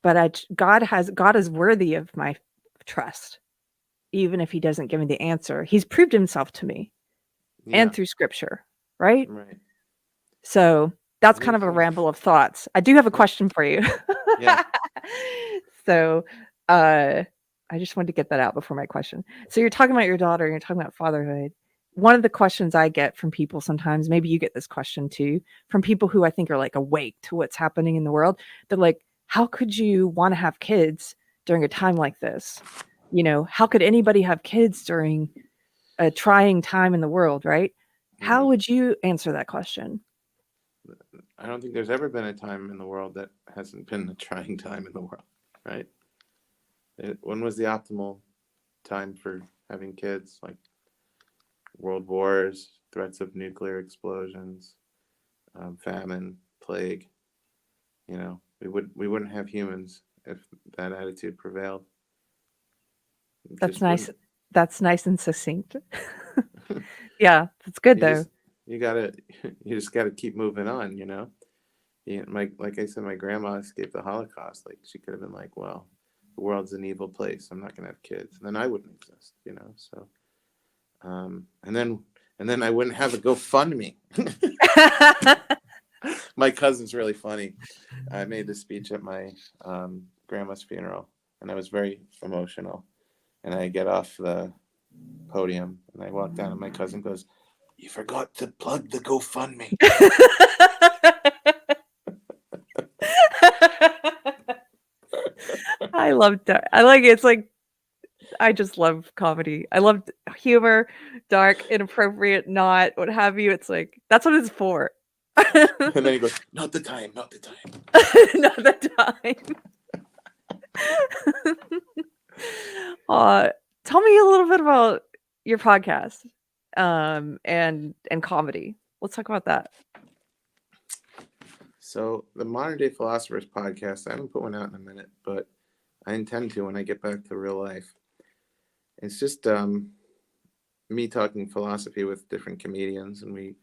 but God is worthy of my trust, even if he doesn't give me the answer. He's proved himself to me Yeah, and through scripture, right? right. So that's I kind think of a so. ramble of thoughts. I do have a Yeah. question for you. Yeah. So I just wanted to get that out before my question. So you're talking about your daughter and you're talking about fatherhood. One of the questions I get from people sometimes, maybe you get this question too, from people who I think are like awake to what's happening in the world. They're like, how could you want to have kids during a time like this? You know, how could anybody have kids during a trying time in the world, right? How Mhm. would you answer that question? I don't think there's ever been a time in the world that hasn't been a trying time in the world, right? When was the optimal time for having kids? Like world wars, threats of nuclear explosions, famine, plague. You know, we wouldn't have humans if that attitude prevailed. It That's just nice. wouldn't. That's nice and succinct. Yeah, that's good You though. just you gotta you just gotta keep moving on. You know. Yeah, like I said, my grandma escaped the Holocaust. Like she could have been like, well, the world's an evil place. I'm not gonna have kids, and then I wouldn't exist. You know. So and then I wouldn't have a GoFundMe. My cousin's really funny. I made this speech at my grandma's funeral, and I was very emotional. And I get off the podium, and I walk down, and my cousin goes, "You forgot to plug the GoFundMe." I love that. I like it's like I just love comedy. I love humor, dark, inappropriate, not what have you. It's like that's what it's for. And then he goes, "Not the time, not the time." Not the time. uh, Tell me a little bit about your podcast, and comedy. Let's talk about that. So the Modern Day Philosophers podcast, I haven't put one out in a minute, but I intend to when I get back to real life. It's just me talking philosophy with different comedians, and we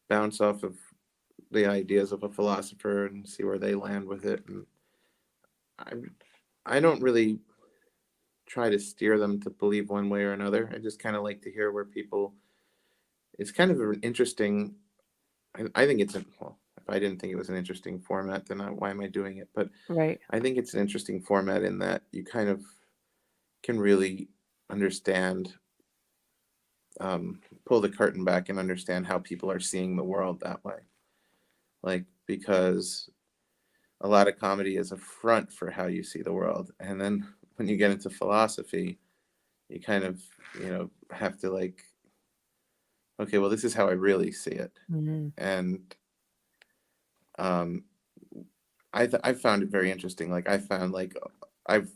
bounce off of the ideas of a philosopher and see where they land with it. And I don't really try to steer them to believe one way or another. I just kind of like to hear where people. It's kind of an interesting. I think it's well. If I didn't think it was an interesting format, then why am I doing it? But Right. I think it's an interesting format in that you kind of can really understand, pull the curtain back and understand how people are seeing the world that way. Like, because a lot of comedy is a front for how you see the world. And then when you get into philosophy, you kind of, have to like, okay, well, this is how I really see it. Mm-hmm. And I found it very interesting. Like I found like I've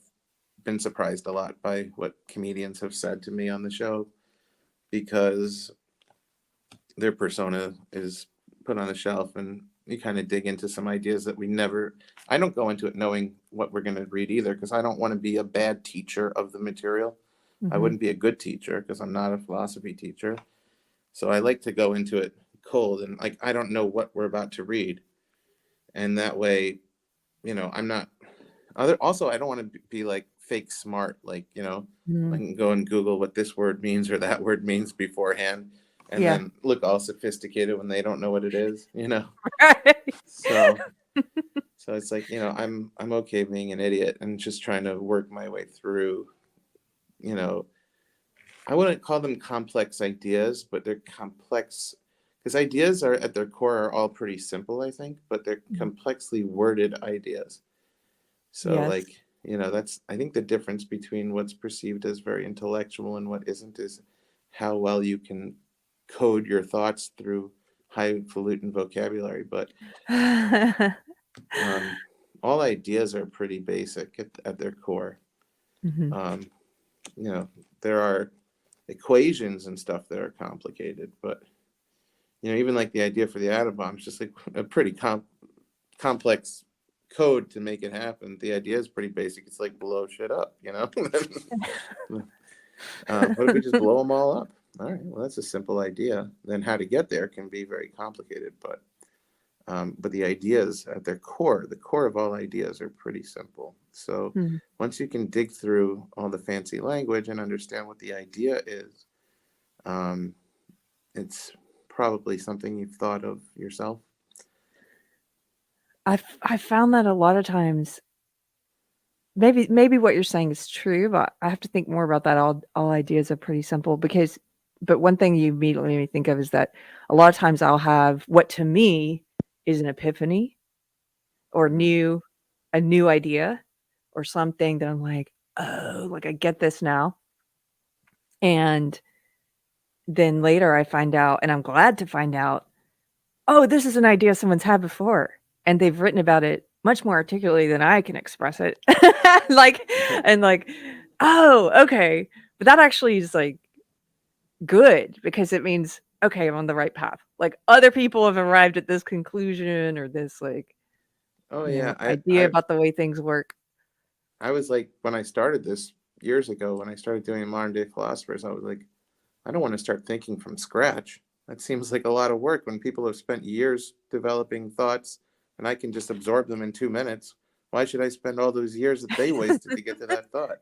been surprised a lot by what comedians have said to me on the show because their persona is put on the shelf and you kind of dig into some ideas that I don't go into it knowing what we're going to read either because I don't want to be a bad teacher of the material. I Mm-hmm. wouldn't be a good teacher because I'm not a philosophy teacher. So I like to go into it cold and like I don't know what we're about to read. And that way, I'm not also I don't want to be like fake smart, like, Mm-hmm. I can go and Google what this word means or that word means beforehand and Yeah. then look all sophisticated when they don't know what it is, Right. So it's like, I'm okay being an idiot and just trying to work my way through, I wouldn't call them complex ideas, but they're complex because ideas are at their core are all pretty simple, I think, but they're complexly worded ideas. So Yes. like, that's I think the difference between what's perceived as very intellectual and what isn't is how well you can code your thoughts through highfalutin vocabulary. But all ideas are pretty basic at their core. Mhm. There are equations and stuff that are complicated, but even like the idea for the atom bomb is just like a pretty complex code to make it happen. The idea is pretty basic. It's like blow shit up, what if we just blow them all up? All right, well, that's a simple idea. Then how to get there can be very complicated, but But the ideas at their core, the core of all ideas, are pretty simple. So Hmm. once you can dig through all the fancy language and understand what the idea is, it's probably something you've thought of yourself. I found that a lot of times, maybe what you're saying is true, but I have to think more about that. All ideas are pretty simple but one thing you immediately made me think of is that a lot of times I'll have what to me is an epiphany or a new idea or something that I'm like, oh, like I get this now. And then later I find out, and I'm glad to find out, oh, this is an idea someone's had before, and they've written about it much more articulately than I can express it. Like, and like, oh, okay. But that actually is like good because it means, okay, I'm on the right path. Like other people have arrived at this conclusion or this like, Oh yeah, idea about the way things work. I was like, when I started this years ago, when I started doing Modern Day Philosophers, I was like, I don't want to start thinking from scratch. That seems like a lot of work when people have spent years developing thoughts and I can just absorb them in 2 minutes. Why should I spend all those years that they wasted to get to that thought?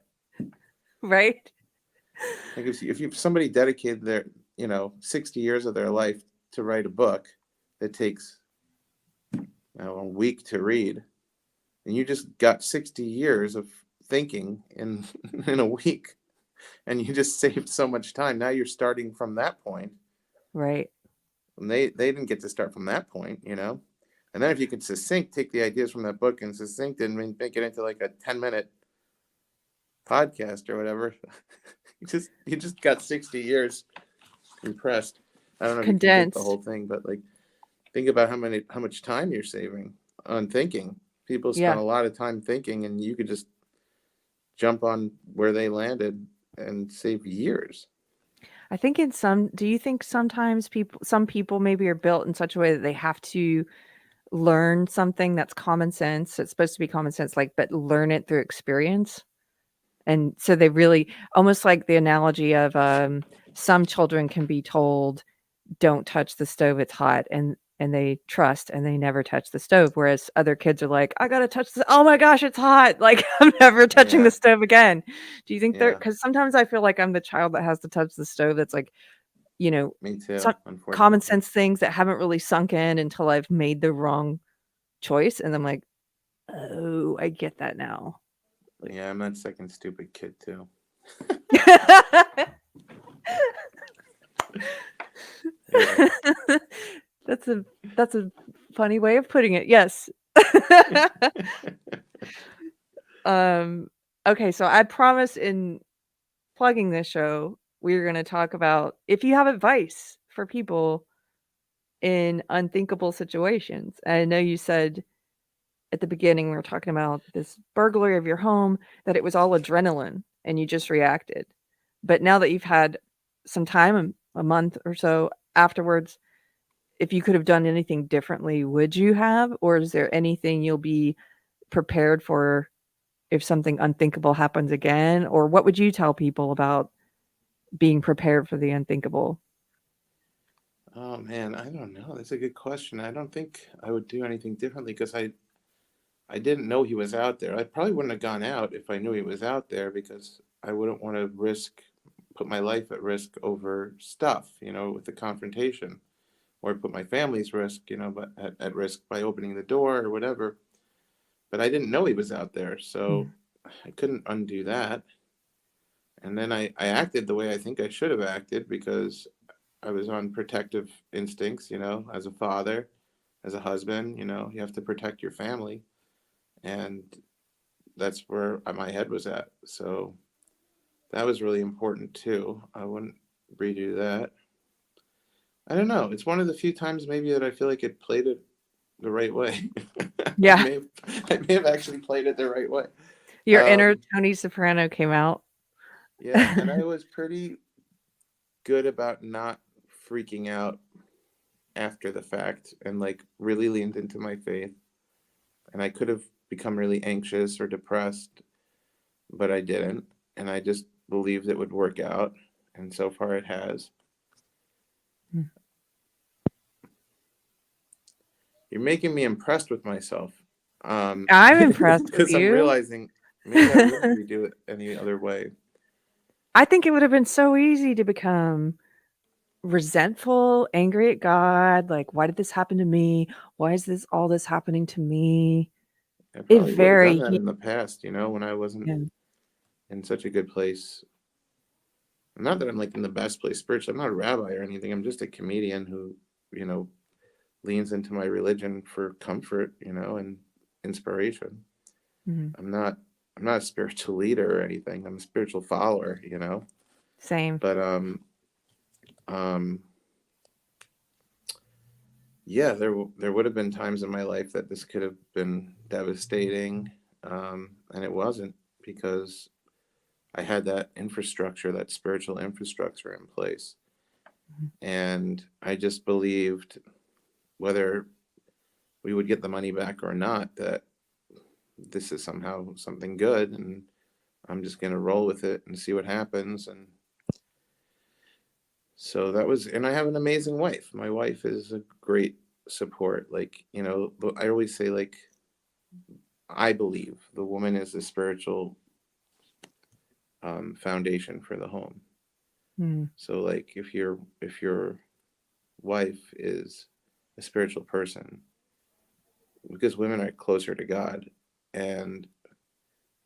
Right? Like if somebody dedicated their, 60 years of their life to write a book that takes a week to read, and you just got 60 years of thinking in in a week, and you just saved so much time. Now you're starting from that point. Right. And they didn't get to start from that point, And then if you could take the ideas from that book and succinct it and make it into like a 10-minute podcast or whatever, you just got 60 years compressed. I don't know if you can take Condensed. the whole thing, but like think about how much time you're saving on thinking. People spend Yeah. a lot of time thinking, and you could just jump on where they landed and save years. I think do you think sometimes some people maybe are built in such a way that they have to learn something that's common sense? It's supposed to be common sense, but learn it through experience. And so they really, almost like the analogy of some children can be told, don't touch the stove, it's hot. And they trust and they never touch the stove. Whereas other kids are like, I got to touch this. Oh my gosh, it's hot. Like I'm never touching the stove again. Do you think because sometimes I feel like I'm the child that has to touch the stove. That's like, Me too, some unfortunately. common sense things that haven't really sunk in until I've made the wrong choice. And I'm like, oh, I get that now. Yeah, I'm that second stupid kid too. Yeah. That's a funny way of putting it. Yes. Okay, so I promise in plugging this show, we're going to talk about if you have advice for people in unthinkable situations. I know you said at the beginning we were talking about this burglary of your home, that it was all adrenaline and you just reacted. But now that you've had some time, a month or so afterwards, if you could have done anything differently, would you have? Or is there anything you'll be prepared for if something unthinkable happens again? Or what would you tell people about being prepared for the unthinkable? Oh man, I don't know. That's a good question. I don't think I would do anything differently because I didn't know he was out there. I probably wouldn't have gone out if I knew he was out there because I wouldn't want to put my life at risk over stuff, with the confrontation, or put my family's risk, but at risk by opening the door or whatever. But I didn't know he was out there, so I couldn't undo that. And then I acted the way I think I should have acted because I was on protective instincts, as a father, as a husband, you have to protect your family. And that's where my head was at. So that was really important too. I wouldn't redo that. I don't know. It's one of the few times maybe that I feel like it played it the right way. Yeah. I may have actually played it the right way. Your inner Tony Soprano came out. Yeah, and I was pretty good about not freaking out after the fact and really leaned into my faith. And I could have become really anxious or depressed, but I didn't. And I just believed it would work out. And so far it has. You're making me impressed with myself. I'm impressed with because I'm you. realizing maybe I wouldn't redo it any other way. I think it would have been so easy to become resentful, angry at God, like, why did this happen to me? Why is all this happening to me? I It probably would have done very that in the past, when I wasn't yeah. in such a good place. Not that I'm like in the best place spiritually. I'm not a rabbi or anything. I'm just a comedian who, leans into my religion for comfort, and inspiration. Mhm. I'm not a spiritual leader or anything. I'm a spiritual follower, Same. But yeah, there would have been times in my life that this could have been devastating, and it wasn't, because I had that infrastructure, that spiritual infrastructure in place, and I just believed, whether we would get the money back or not, that this is somehow something good, and I'm just going to roll with it and see what happens. And so that was, and I have an amazing wife. My wife is a great support. Like, I always say, like, I believe the woman is the spiritual foundation for the home. Mm. So, like, if your wife is a spiritual person, because women are closer to God, and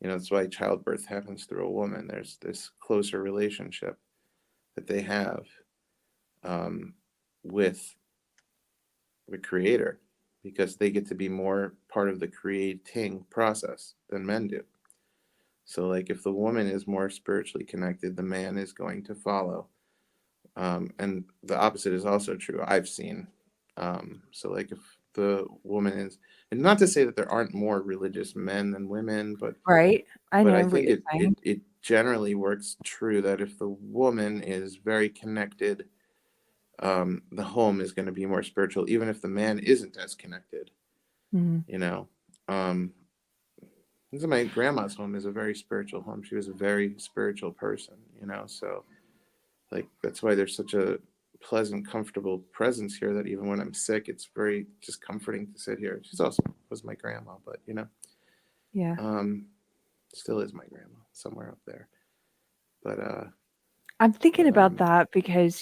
that's why childbirth happens through a woman. There's this closer relationship that they have with the creator, because they get to be more part of the creating process than men do. So, like, if the woman is more spiritually connected, the man is going to follow. And the opposite is also true, I've seen. So, like, if the woman is, and not to say that there aren't more religious men than women, but Right. I know I what think you're saying. it generally works true that if the woman is very connected, the home is going to be more spiritual, even if the man isn't as connected. Mhm. This is my grandma's home is a very spiritual home. She was a very spiritual person, so, like, that's why there's such a pleasant, comfortable presence here, that even when I'm sick, it's very just comforting to sit here. She's also was my grandma, but Yeah. still is my grandma somewhere up there. But I'm thinking about that because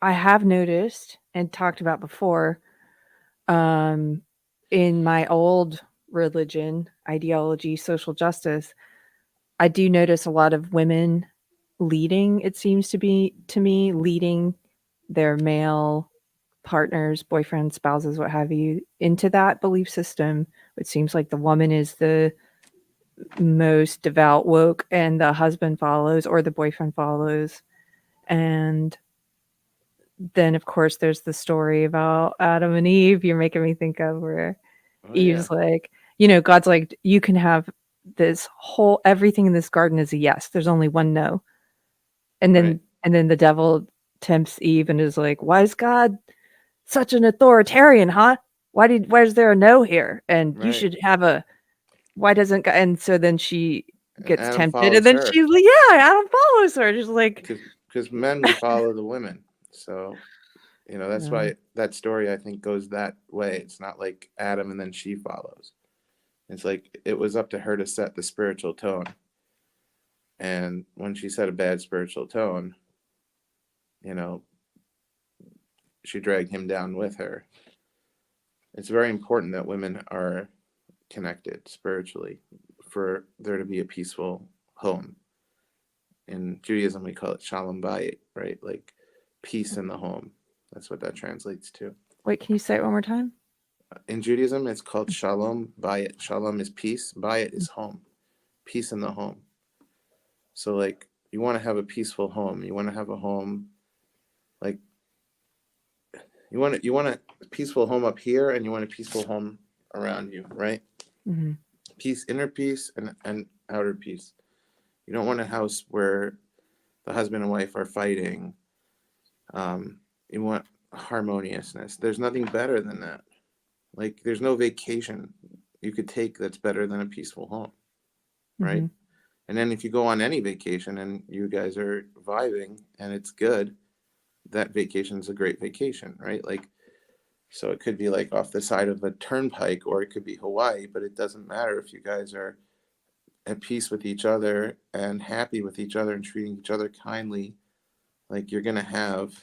I have noticed and talked about before, in my old religion, ideology, social justice, I do notice a lot of women leading, it seems to be to me, leading their male partners, boyfriends, spouses, what have you, into that belief system. It seems like the woman is the most devout woke, and the husband follows, or the boyfriend follows. And then, of course, there's the story about Adam and Eve you're making me think of, where oh yeah, Eve's like, God's like, you can have everything in this garden is a yes. There's only one no. And then right, the devil tempts Eve and is like, why is God such an authoritarian, huh? Why is there a no here? And you right. should have why doesn't God? And so then she And gets Adam tempted, and follows then her, she's like, yeah, Adam follows her. Just like, because men, we follow the women. So, that's yeah. why that story, I think, goes that way. It's not like Adam and then she follows. It's like it was up to her to set the spiritual tone. And when she set a bad spiritual tone, she dragged him down with her. It's very important that women are connected spiritually for there to be a peaceful home. In Judaism, we call it shalom bayit, right? Like peace in the home. That's what that translates to. Wait, can you say it one more time? In Judaism, it's called shalom bayit. Shalom is peace. Bayit is home. Peace in the home. So, like, you want to have a peaceful home. You want to have a home, like, you want a peaceful home up here, and you want a peaceful home around you, right? Mm-hmm. Peace, inner peace, and outer peace. You don't want a house where the husband and wife are fighting. You want harmoniousness. There's nothing better than that. Like, there's no vacation you could take that's better than a peaceful home, right? Mm-hmm. And then if you go on any vacation and you guys are vibing and it's good, that vacation's a great vacation, right? Like, So it could be like off the side of a turnpike, or it could be Hawaii, but it doesn't matter if you guys are at peace with each other and happy with each other and treating each other kindly. Like, you're going to have,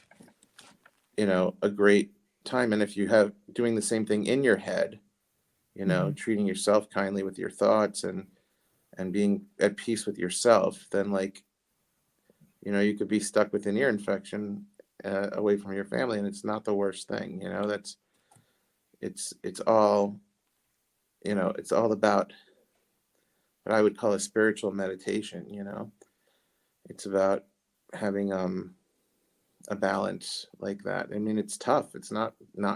a great time. And if you have doing the same thing in your head, treating yourself kindly with your thoughts and being at peace with yourself, then like, you could be stuck with an ear infection away from your family, and it's not the worst thing. It's all, it's all about what I would call a spiritual meditation. It's about having a balance like that. I mean, it's tough. It's not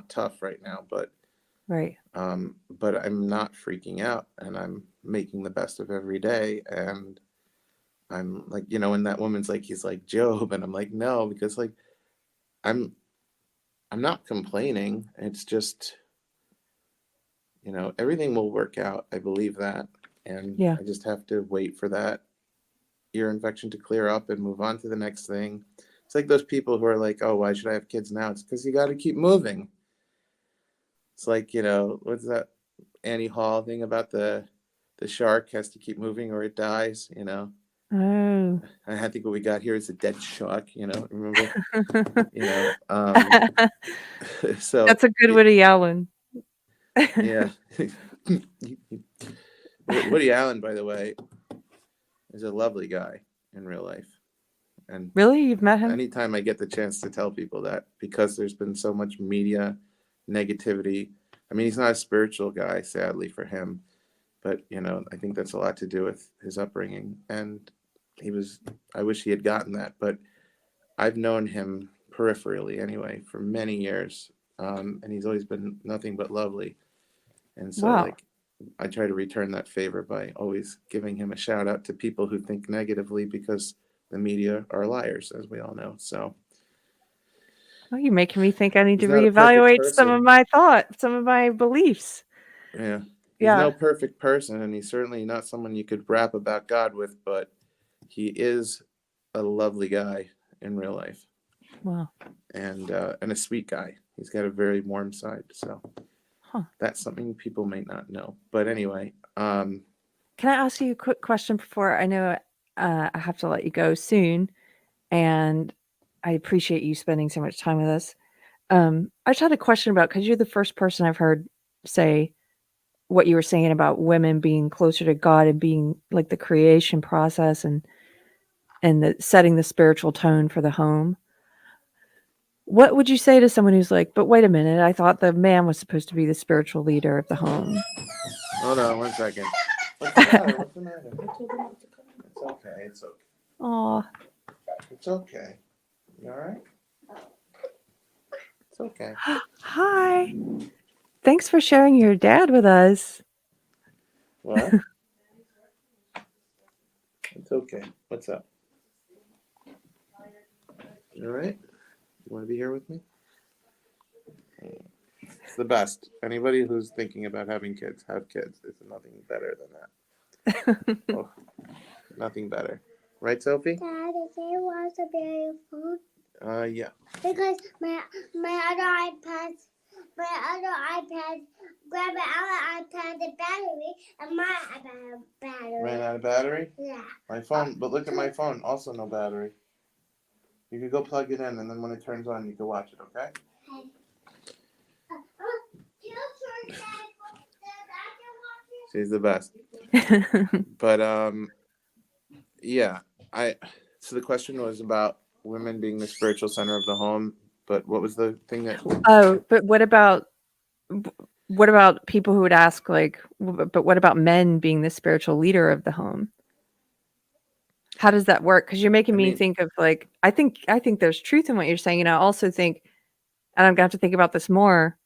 tough right now, but Right. but I'm not freaking out, and I'm making the best of every day. And I'm like, when that woman's like, he's like Job, and I'm like, no, because like I'm not complaining. It's just, everything will work out. I believe that. And Yeah. I just have to wait for that ear infection to clear up and move on to the next thing. It's like those people who are like, oh, why should I have kids now? It's because you got to keep moving. It's like, what's that Annie Hall thing about the shark has to keep moving or it dies, Oh. I think what we got here is a dead shark, remember, so That's a good Woody Allen. yeah. Woody Allen, by the way, is a lovely guy in real life. And Really? You've met him? anytime I get the chance to tell people that, because there's been so much media negativity. I mean, he's not a spiritual guy, sadly for him, but I think that's a lot to do with his upbringing. And I wish he had gotten that, but I've known him peripherally anyway for many years. And he's always been nothing but lovely. And so Wow. like, I try to return that favor by always giving him a shout out to people who think negatively, because the media are liars, as we all know. So Well, you're making me think I need he's to not a perfect reevaluate some of person. my thoughts, some of my beliefs. Yeah. He's Yeah. no perfect person, and he's certainly not someone you could rap about God with, but he is a lovely guy in real life. Wow. And a sweet guy. He's got a very warm side. So Huh. that's something people may not know. But anyway, Can I ask you a quick question before I know I have to let you go soon? And I appreciate you spending so much time with us. I just had a question about, because you're the first person I've heard say what you were saying about women being closer to God and being like the creation process and the setting the spiritual tone for the home. What would you say to someone who's like, but wait a minute, I thought the man was supposed to be the spiritual leader of the home? hold on 1 second. What's the matter? What's the matter? I told him not to come in. It's okay. It's okay. Aw. It's okay. You all right? It's okay. Hi. Thanks for sharing your dad with us. What? It's okay. What's up? You all right? You want to be here with me? It's the best. Anybody who's thinking about having kids, have kids. There's nothing better than that. Oh, nothing better. Right, Sophie? Dad, is it was a very phone? Yeah. Because my other iPad, grab my other iPad, the battery, and my iPad battery. Ran out of battery? Yeah. My phone, but look at my phone, also no battery. You can go plug it in, and then when it turns on, you can watch it, okay? She's the best. But yeah, so the question was about women being the spiritual center of the home, but what was the thing that Oh, but what about people who would ask like, but what about men being the spiritual leader of the home? How does that work? Because you're making me think of like, I think there's truth in what you're saying. And I also think, and I'm going to have to think about this more,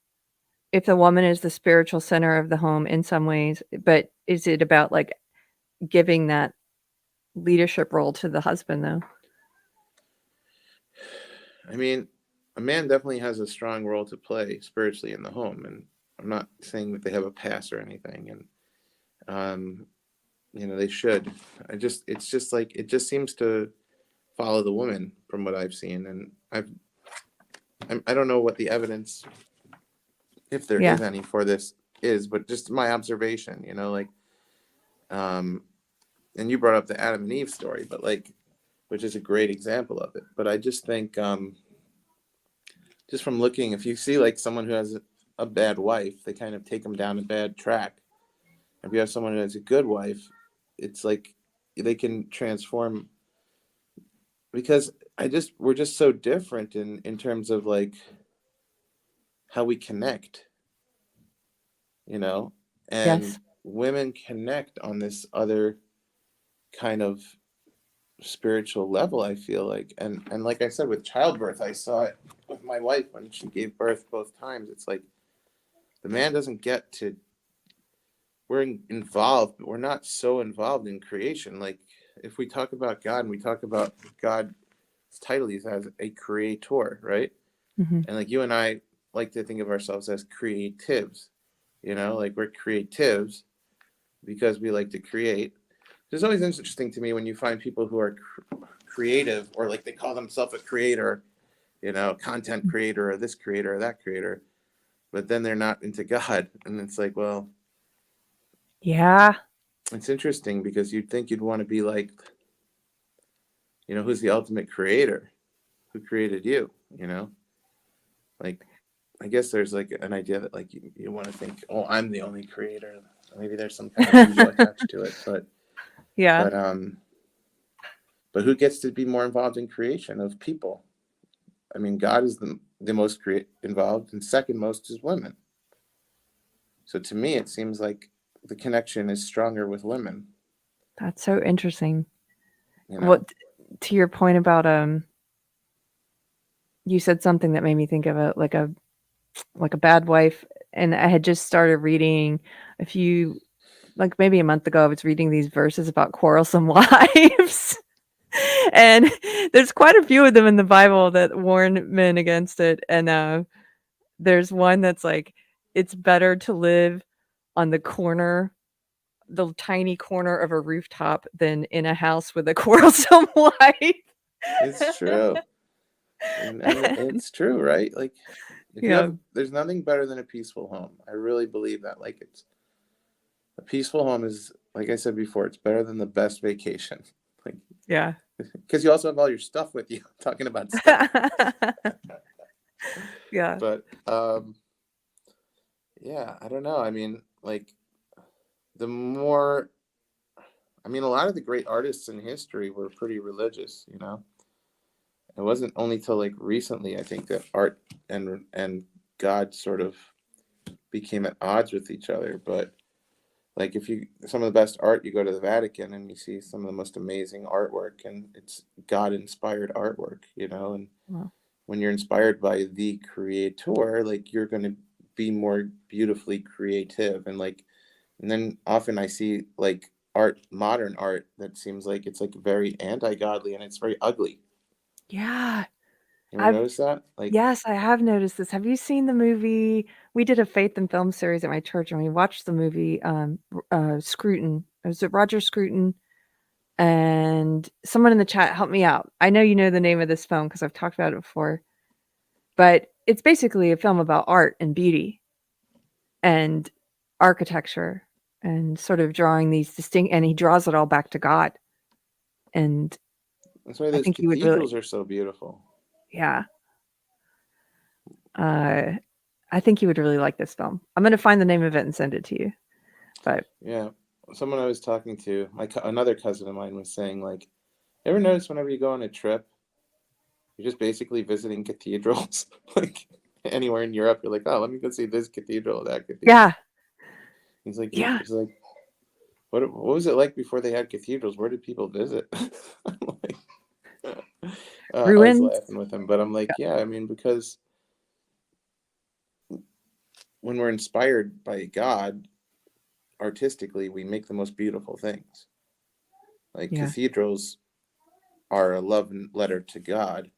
if the woman is the spiritual center of the home in some ways, but is it about like giving that leadership role to the husband though? I mean, a man definitely has a strong role to play spiritually in the home, and I'm not saying that they have a pass or anything, and they should. It's just like, it just seems to follow the woman from what I've seen, and I don't know what the evidence if there Yeah. is any for this is, but just my observation, like, and you brought up the Adam and Eve story, but like, which is a great example of it. But I just think, just from looking, if you see like someone who has a bad wife, they kind of take them down a bad track. If you have someone who has a good wife, it's like they can transform, because we're just so different in terms of like how we connect, and Yes. women connect on this other kind of spiritual level, I feel like. And like I said, with childbirth, I saw it with my wife when she gave birth both times. It's like the man doesn't get to, we're involved, but we're not so involved in creation. Like if we talk about God and we talk about God's title, he has a creator, right? Mm-hmm. And like you and I like to think of ourselves as creatives, like we're creatives because we like to create. It's always interesting to me when you find people who are creative, or like they call themselves a creator, content creator or this creator or that creator, but then they're not into God. And it's like, well, Yeah. it's interesting because you'd think you'd want to be like, who's the ultimate creator? Who created you? Like, I guess there's like an idea that like you want to think, oh, I'm the only creator. Maybe there's some kind of ego attached to it, Yeah. but who gets to be more involved in creation of people? I mean, God is the most involved, and second most is women. So to me, it seems like the connection is stronger with women. That's so interesting. What, to your point about you said something that made me think of like a bad wife, and I had just started reading like maybe a month ago. I was reading these verses about quarrelsome wives. And there's quite a few of them in the Bible that warn men against it. And there's one that's like, it's better to live on the tiny corner of a rooftop than in a house with a quarrelsome wife. It's true. And it's true, right? Like, there's nothing better than a peaceful home. I really believe that. Like, it's a peaceful home is, like I said before, it's better than the best vacation. Like, yeah. Because you also have all your stuff with you. Talking about stuff. Yeah. But yeah, I don't know. I mean, like, a lot of the great artists in history were pretty religious, It wasn't only till like recently, I think, that art and God sort of became at odds with each other. But like, some of the best art, you go to the Vatican and you see some of the most amazing artwork, and it's God-inspired artwork, and Wow. When you're inspired by the creator, like, you're going to be more beautifully creative. And then often I see like modern art that seems like it's like very anti-godly and it's very ugly. Yeah. You ever notice that? Like, Yes, I have noticed this. Have you seen the movie? We did a faith and film series at my church, and we watched the movie Scruton. Was it Roger Scruton? And someone in the chat, help me out. I know you know the name of this film because I've talked about it before. But it's basically a film about art and beauty and architecture and sort of drawing these distinct, and he draws it all back to God. And that's why those cathedrals are so beautiful. Yeah. I think you would really like this film. I'm going to find the name of it and send it to you. But yeah, someone I was talking to, another cousin of mine, was saying, like, ever notice whenever you go on a trip, you're just basically visiting cathedrals? Like, anywhere in Europe, you're like, oh, let me go see this cathedral, that cathedral. Yeah. He's like, what was it like before they had cathedrals? Where did people visit? I'm like, ruins. I was laughing with him, but I'm like, yeah, I mean, because when we're inspired by God artistically, we make the most beautiful things. Like, cathedrals are a love letter to God,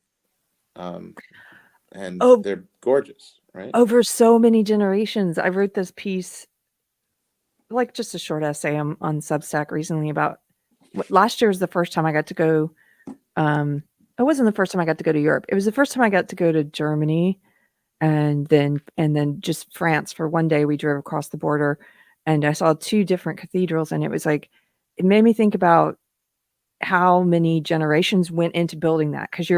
and they're gorgeous, right? Over so many generations. I wrote this piece, like just a short essay on Substack recently about last year was the first time I got to go. It wasn't the first time I got to go to Europe. It was the first time I got to go to Germany and then just France for one day. We drove across the border, and I saw 2 different cathedrals, and it was like it made me think about how many generations went into building that, because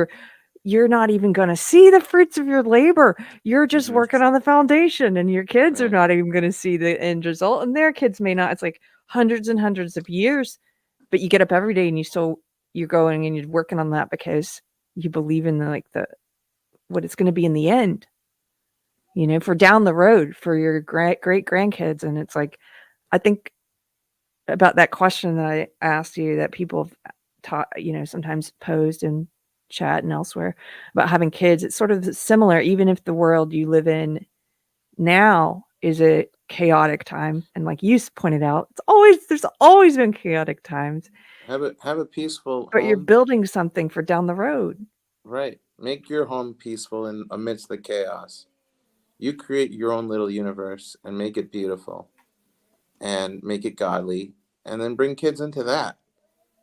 you're not even going to see the fruits of your labor. You're just working on the foundation, and your kids are Right. not even going to see the end result, and their kids may not. It's like hundreds and hundreds of years, but you get up every day and you're going and you're working on that because you believe in the what it's going to be in the end, for down the road for your great grandkids. And it's like, I think about that question that I asked you that people have taught, sometimes posed in chat and elsewhere about having kids. It's sort of similar, even if the world you live in now is a chaotic time. And like you pointed out, there's always been chaotic times, Have a peaceful but you're home. building something for down the road. Right. Make your home peaceful in amidst the chaos. You create your own little universe and make it beautiful and make it godly, and then bring kids into that.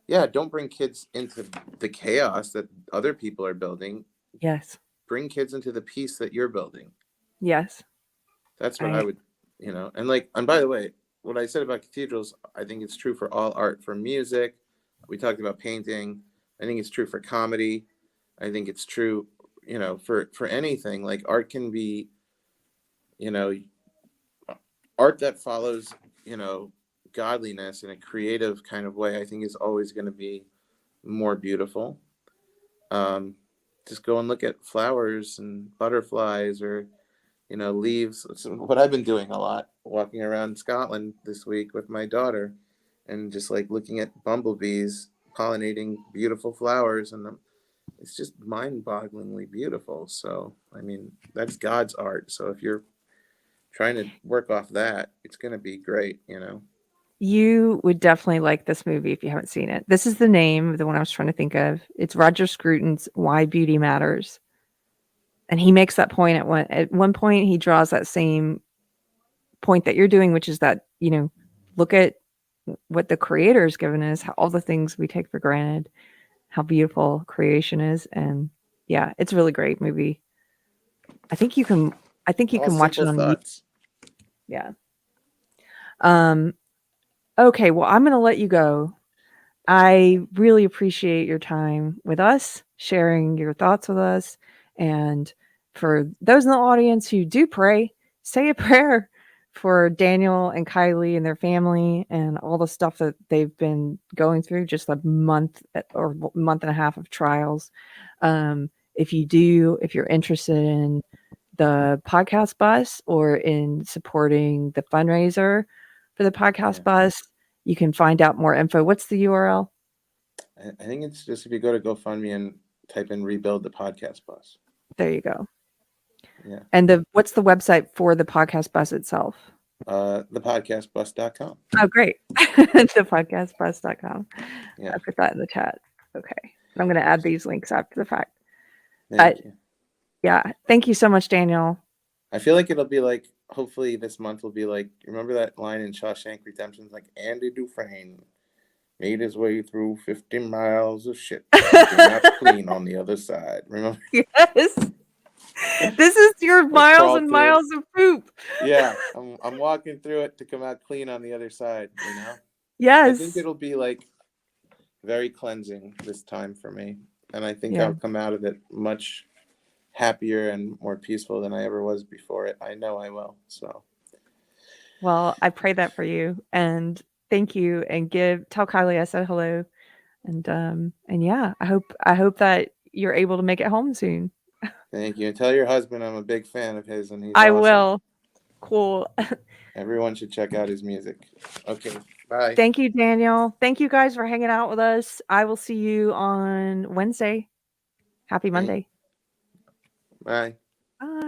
Yeah, don't bring kids into the chaos that other people are building. Yes. Bring kids into the peace that you're building. Yes. That's what I would, and by the way, what I said about cathedrals, I think it's true for all art. For music, we talked about painting. I think it's true for comedy. I think it's true, for anything. Like art can be, art that follows, godliness in a creative kind of way, I think is always going to be more beautiful. Just go and look at flowers and butterflies or, leaves. It's what I've been doing a lot, walking around Scotland this week with my daughter and just like looking at bumblebees pollinating beautiful flowers. And it's just mind-bogglingly beautiful. So, I mean, that's God's art. So if you're trying to work off that, it's going to be great, You would definitely like this movie if you haven't seen it. This is the name of the one I was trying to think of. It's Roger Scruton's Why Beauty Matters. And he makes that point at one point. He draws that same point that you're doing, which is that, look at what the creator has given us, all the things we take for granted, how beautiful creation is. And yeah, it's a really great movie. I think you can All watch it simple on YouTube. thoughts. Yeah. Okay, well, I'm going to let you go. I really appreciate your time with us, sharing your thoughts with us. And for those in the audience who do pray, say a prayer for Daniel and Kylie and their family and all the stuff that they've been going through, just a month or month and a half of trials. If you're interested in the podcast bus or in supporting the fundraiser for the podcast bus, you can find out more info. What's the URL? I think it's just if you go to GoFundMe and type in "rebuild the podcast bus." There you go. Yeah. And what's the website for the podcast bus itself? Thepodcastbus.com. Oh, great. Thepodcastbus.com. Yeah. I put that in the chat. Okay. I'm going to add these links after the fact. Thank you. Yeah. Thank you so much, Daniel. I feel like it'll be like, hopefully this month will be like, remember that line in Shawshank Redemption? Like, Andy Dufresne made his way through 50 miles of shit. Came out clean on the other side. Remember? Yes. This is your miles and miles of poop. Yeah. I'm walking through it to come out clean on the other side, Yes. I think it'll be like very cleansing this time for me. And I think I'll come out of it much happier and more peaceful than I ever was before it. I know I will. So, well, I pray that for you, and thank you, and tell Kylie I said hello, and yeah, I hope that you're able to make it home soon. Thank you, and tell your husband I'm a big fan of his, and he's I awesome. will. Cool. Everyone should check out his music. Okay, bye. Thank you, Daniel. Thank you guys for hanging out with us. I will see you on Wednesday. Happy Monday. Bye. Bye.